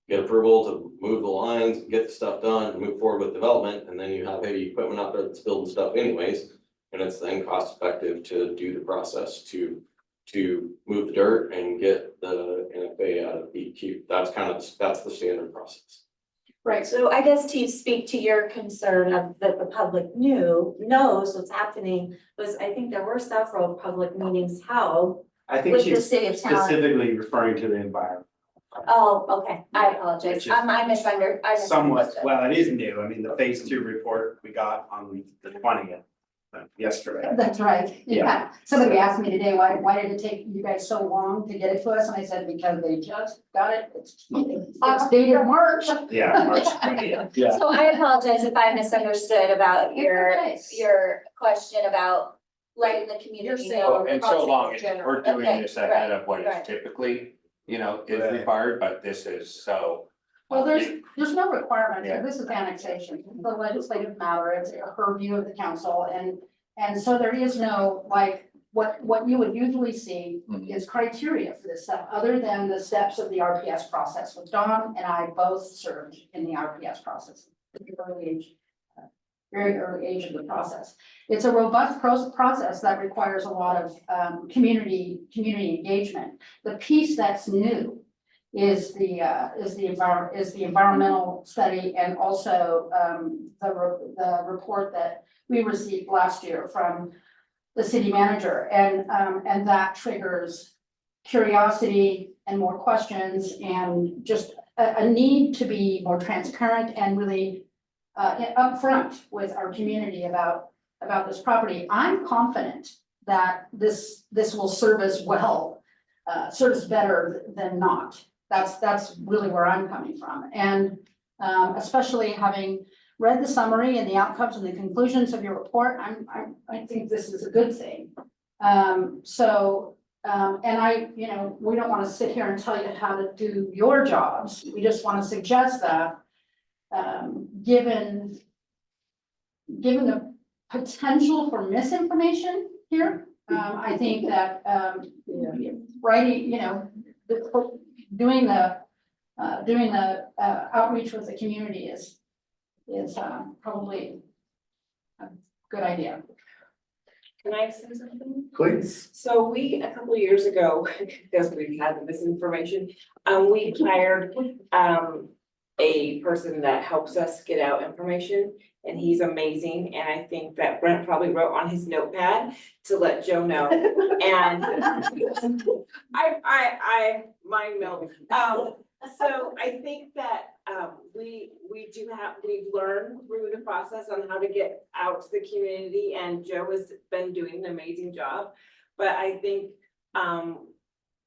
get approval to move the lines, get the stuff done, and move forward with development, and then you have heavy equipment out there that's building stuff anyways. And it's then cost effective to do the process to move the dirt and get the NFA out of DEQ. That's the standard process. Right, so I guess to speak to your concern of that the public knows what's happening, was I think there were several public meetings held. I think With the she's city of Talent. specifically referring to the environment. Oh, okay, I apologize, Which is I misunderstood. Somewhat, well, it is new. I mean, the phase two report we got on the 20th, yesterday. that's right. Yeah. Somebody asked me today, why did it take you guys so long to get it to us? And I said, because they just got it. It's dated March. Yeah, March 20th. Yeah. So I apologize if I misunderstood about Okay. your question about letting the community know. And so long as we're doing Okay, this ahead of what right. is typically, is Right. required, but this is so. Well, there's no requirement, Yeah. this is annexation, the legislative matter, it's a purview of the council, and so there is no, like, what you would usually see is criteria for this stuff, other than the steps of the RPS process, with Dawn and I both served in the RPS process, at the very early age of the process. It's a robust process that requires a lot of community engagement. The piece that's new is the environmental study, and also the report that we received last year from the city manager, and that triggers curiosity and more questions, and just a need to be more transparent and really upfront with our community about this property. I'm confident that this will serve us well, serve us better than not. That's really where I'm coming from. And especially having read the summary and the outcomes and the conclusions of your report, I think this is a good thing. And we don't want to sit here and tell you how to do your jobs. We just want to suggest that given the potential for misinformation here, I think that writing, doing the doing the outreach with the community is probably a good idea. Can I say something? Please. So we, a couple of years ago, because we had this information, we hired, a person that helps us get out information. And he's amazing, and I think that Brent probably wrote on his notepad to let Joe know, and I mind meld. So I think that, we've learned through the process on how to get out to the community, and Joe has been doing an amazing job. But I think,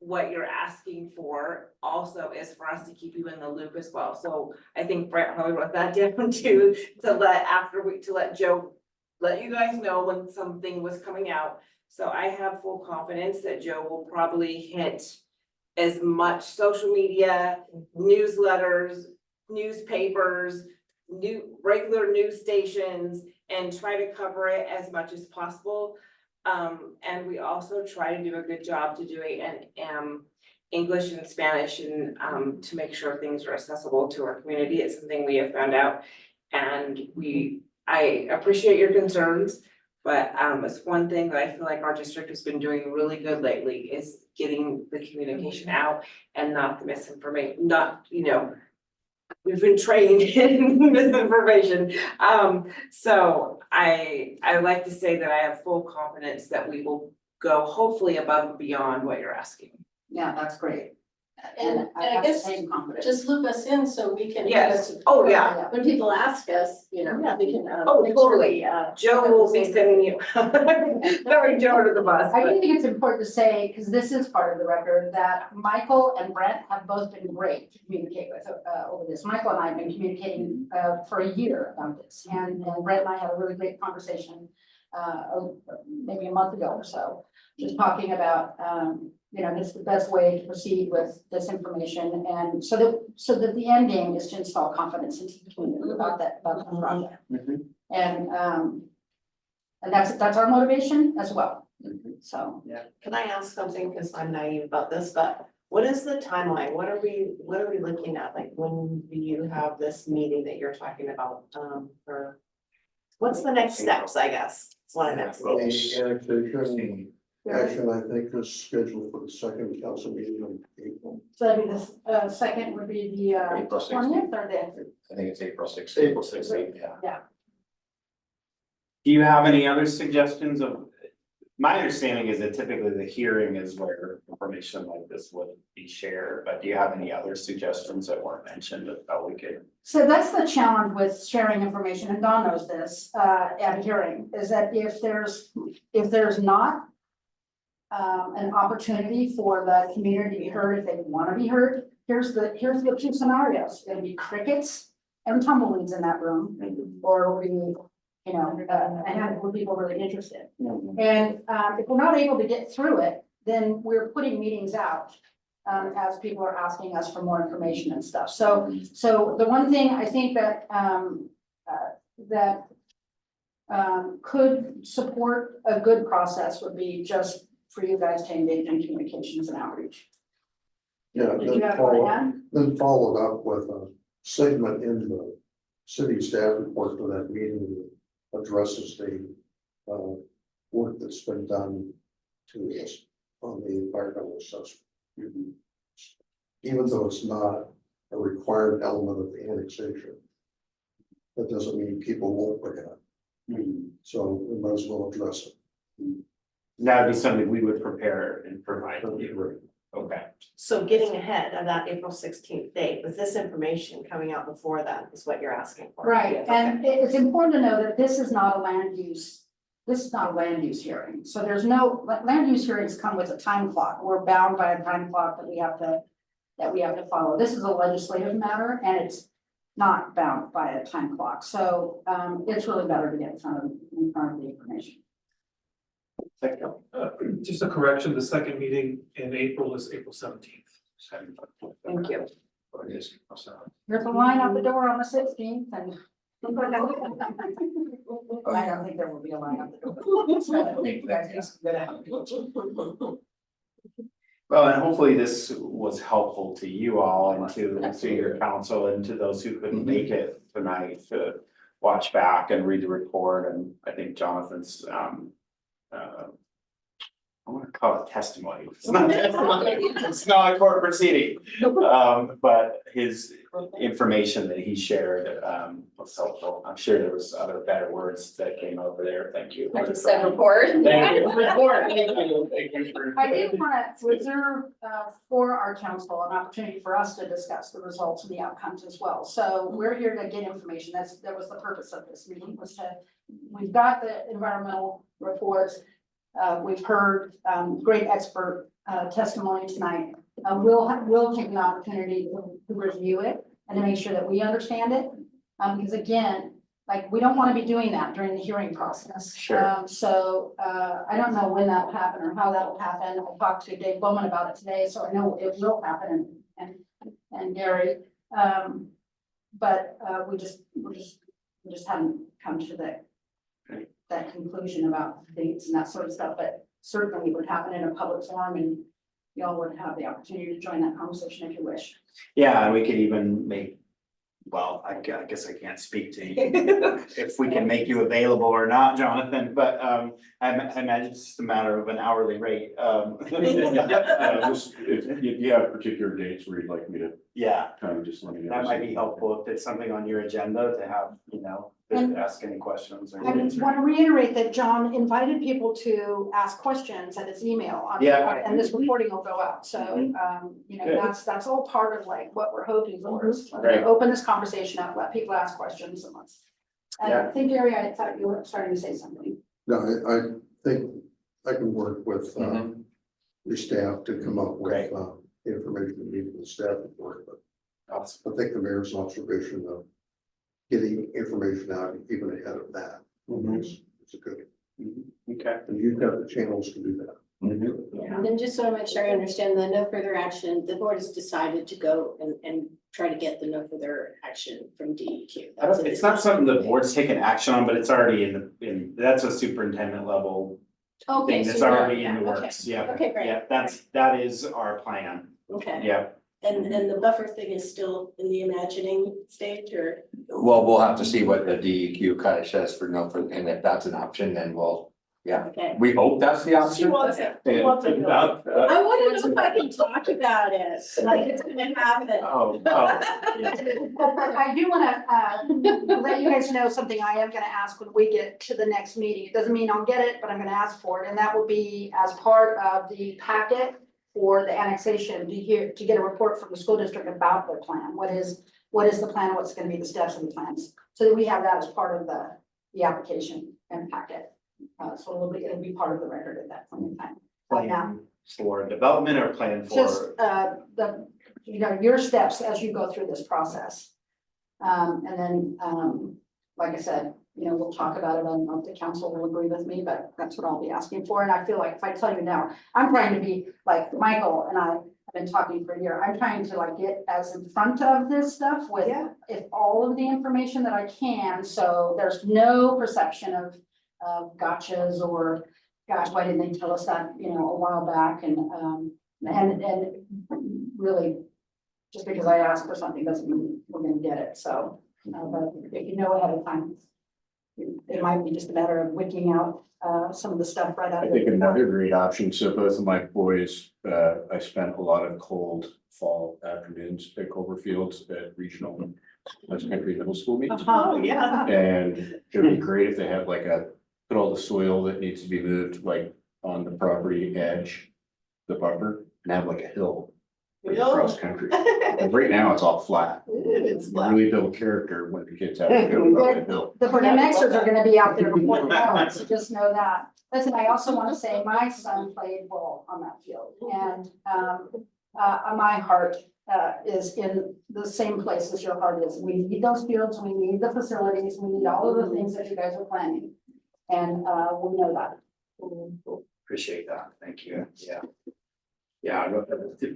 what you're asking for also is for us to keep you in the loop as well. So I think Brett probably wrote that down too, to let Joe, let you guys know when something was coming out. So I have full confidence that Joe will probably hit as much social media, newsletters, newspapers, regular news stations, and try to cover it as much as possible. And we also try to do a good job to do English and Spanish, and to make sure things are accessible to our community. It's something we have found out, and I appreciate your concerns, but it's one thing that I feel like our district has been doing really good lately is getting the communication out and not the misinformation, we've been trained in misinformation. So I like to say that I have full confidence that we will go hopefully above and beyond what you're asking. Yeah, that's great. And I I have the guess same confidence. just loop us in so we can. Yes. Oh, yeah. When people ask us, we can. Oh, make sure totally. we, Joe will be sending you, throwing Joe under the bus. I think it's important to say, because this is part of the record, that Michael and Brent have both been great to communicate with over this. Michael and I have been communicating for a year about this, and Brent and I had a really great conversation maybe a month ago or so, just talking about this is the best way to proceed with this information, and so that the end game is to install confidence into the community about the project. And that's our motivation as well. So. Can I ask something, because I'm naive about this, but what is the timeline? What are we looking at? Like, when do you have this meeting that you're talking about, or what's the next steps, I guess? That's what I'm asking. Action, I think, is scheduled for the second council meeting in April. So that'd be the second would be the April 16th. 20th or the. I think it's April 16th. April 16th. Yeah. Do you have any other suggestions of, my understanding is that typically the hearing is where information like this would be shared, but do you have any other suggestions that weren't mentioned of how we could? So that's the challenge with sharing information, and Dawn knows this, at a hearing, is that if there's not an opportunity for the community to be heard if they want to be heard, here's the two scenarios. It'll be crickets and tumbleweeds in that room, or it'll be, a handful of people really interested. And if we're not able to get through it, then we're putting meetings out as people are asking us for more information and stuff. So the one thing I think that could support a good process would be just for you guys to engage in communications and outreach. Yeah, Did you have one, Ann? then followed up with a segment in the city staff report for that meeting that addresses the work that's been done to us on the environmental assessment. Even though it's not a required element of the annexation, that doesn't mean people won't bring it up. So we might as well address it. That would be something we would prepare and provide to you. Okay. So getting ahead of that April 16th date, with this information coming out before that is what you're asking for. Right, Okay. and it's important to know that this is not a land use hearing. So there's no, land use hearings come with a time clock. We're bound by a time clock that we have to follow. This is a legislative matter, and it's not bound by a time clock. So it's really better to get in front of the information. Just a correction, the second meeting in April is April 17th. Thank you. There's a line out the door on the 16th, and I don't think there will be a line out the door. So I think you guys need to get out. Well, and hopefully this was helpful to you all and to your council and to those who couldn't make it tonight to watch back and read the report. And I think Jonathan's, I want to call it testimony. It's not testimony, it's not a court proceeding. But his information that he shared, was helpful. I'm sure there was other better words that came over there. Thank you. I just said report. Thank you. Report. Thank you. Thank you for- I did want to reserve for our council an opportunity for us to discuss the results and the outcomes as well. So we're here to get information. That was the purpose of this meeting, was to, we've got the environmental reports. We've heard great expert testimony tonight. We'll take an opportunity to review it and to make sure that we understand it. Because again, like, we don't want to be doing that during the hearing process. Sure. So I don't know when that'll happen or how that'll happen. I talked to Dave Bowman about it today, so I know it will happen, and Gary. But we just haven't come to that conclusion about dates and that sort of stuff, but certainly it would happen in a public forum, and y'all would have the opportunity to join that conversation if you wish. Yeah, and we could even make, well, I guess I can't speak to you if we can make you available or not, Jonathan, but I imagine it's just a matter of an hourly rate. Just if you have particular dates where you'd like me to Yeah, kind of just let me know. that might be helpful if it's something on your agenda to have, to ask any questions. I want to reiterate that John invited people to ask questions at his email. Yeah. And this recording will go out, so, Good. that's all part of like what we're hoping for, is to Right. open this conversation up, let people ask questions, and let's. Yeah. I think, Gary, I thought you were starting to say something. No, I think I can work with, your staff to come up with, information needed for the staff report, but Awesome. I think the mayor's observation of getting information out even ahead of that is a good. Okay. And you've got the channels to do that. And then just so I make sure I understand, the no further action, the board has decided to go and try to get the no further action from DEQ. It's not something the board's taken action on, but it's already that's a superintendent level Okay, thing so that's you're- already in the okay. works, yeah. Okay, great. Yeah, that is our plan, Okay, yeah. and the buffer thing is still in the imagining stage, or? Well, we'll have to see what the DEQ kind of says for no, and if that's an option, then Okay. we hope that's the She option. wants it. She wants it. I wanna know if I can talk about it, like it's gonna happen. Oh. But I do wanna let you guys know something I am gonna ask when we get to the next meeting. It doesn't mean I'll get it, but I'm gonna ask for it, and that will be as part of the packet for the annexation, to get a report from the school district about their plan. What is the plan, what's gonna be the steps of the plans, so that we have that as part of the application and packet. So it'll be part of the record at that point in time. Right now, Plan for development or plan just for, your steps as you go through this process. And then, like I said, we'll talk about it. I don't know if the council will agree with me, but that's what I'll be asking for. And I feel like if I tell you now, I'm trying to be like Michael and I have been talking for a year. I'm trying to like get as in front of this stuff with if all of the information that I can. So there's no perception of gotchas or gosh, why didn't they tell us that, a while back? And really, just because I asked for something doesn't mean we're gonna get it. So, but if you know ahead of time, it might be just a matter of wicking out some of the stuff right out I of think it. another great option, so both of my boys, I spent a lot of cold fall afternoons at Colver Fields at regional West Country Middle School meetings. Oh, yeah. And it would be great if they had like put all the soil that needs to be moved, like on the property edge, the buffer, and have like a hill across country. And right now it's all flat. It's Really build character when the kids have to go up the hill. The BMXers are gonna be out there before you know it, so just know that. Listen, I also want to say my son played ball on that field, and my heart is in the same place as your heart is. We need those fields, we need the facilities, we need all of the things that you guys are planning. And we know that. appreciate that, thank you, yeah. Yeah,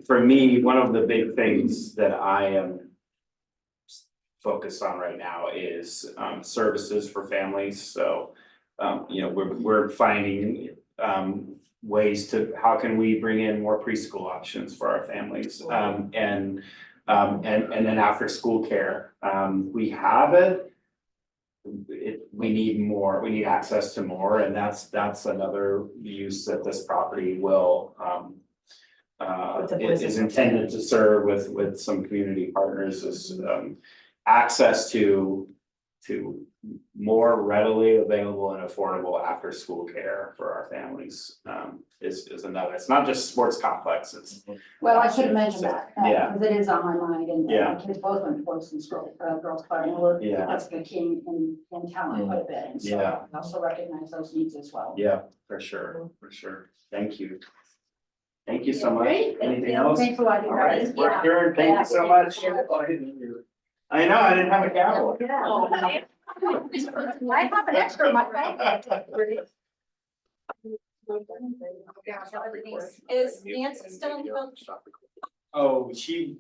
for me, one of the big things that I am focused on right now is services for families, so we're finding ways to, how can we bring in more preschool options for our families? And then after school care, we have it. We need more, we need access to more, and that's another use that this property will, is intended to serve with some community partners is, access to more readily available and affordable after-school care for our families, is another, it's not just sports complex, it's. Well, I should mention that, Yeah. because it is on my mind, and Yeah. my kids both went to Boylston School, Girls Club, and we're, Yeah. that's the king in talent quite a bit, and so Yeah. I also recognize those needs as well. Yeah, for sure, for sure. Thank you. Thank you so much. Great. Anything Yeah, else? thanks a lot, you All right, guys. we're Yeah. adjourned. Thank Yeah. you so much. I know, I didn't have a gavel. I have an extra, my Is Nancy still in the phone? Oh, she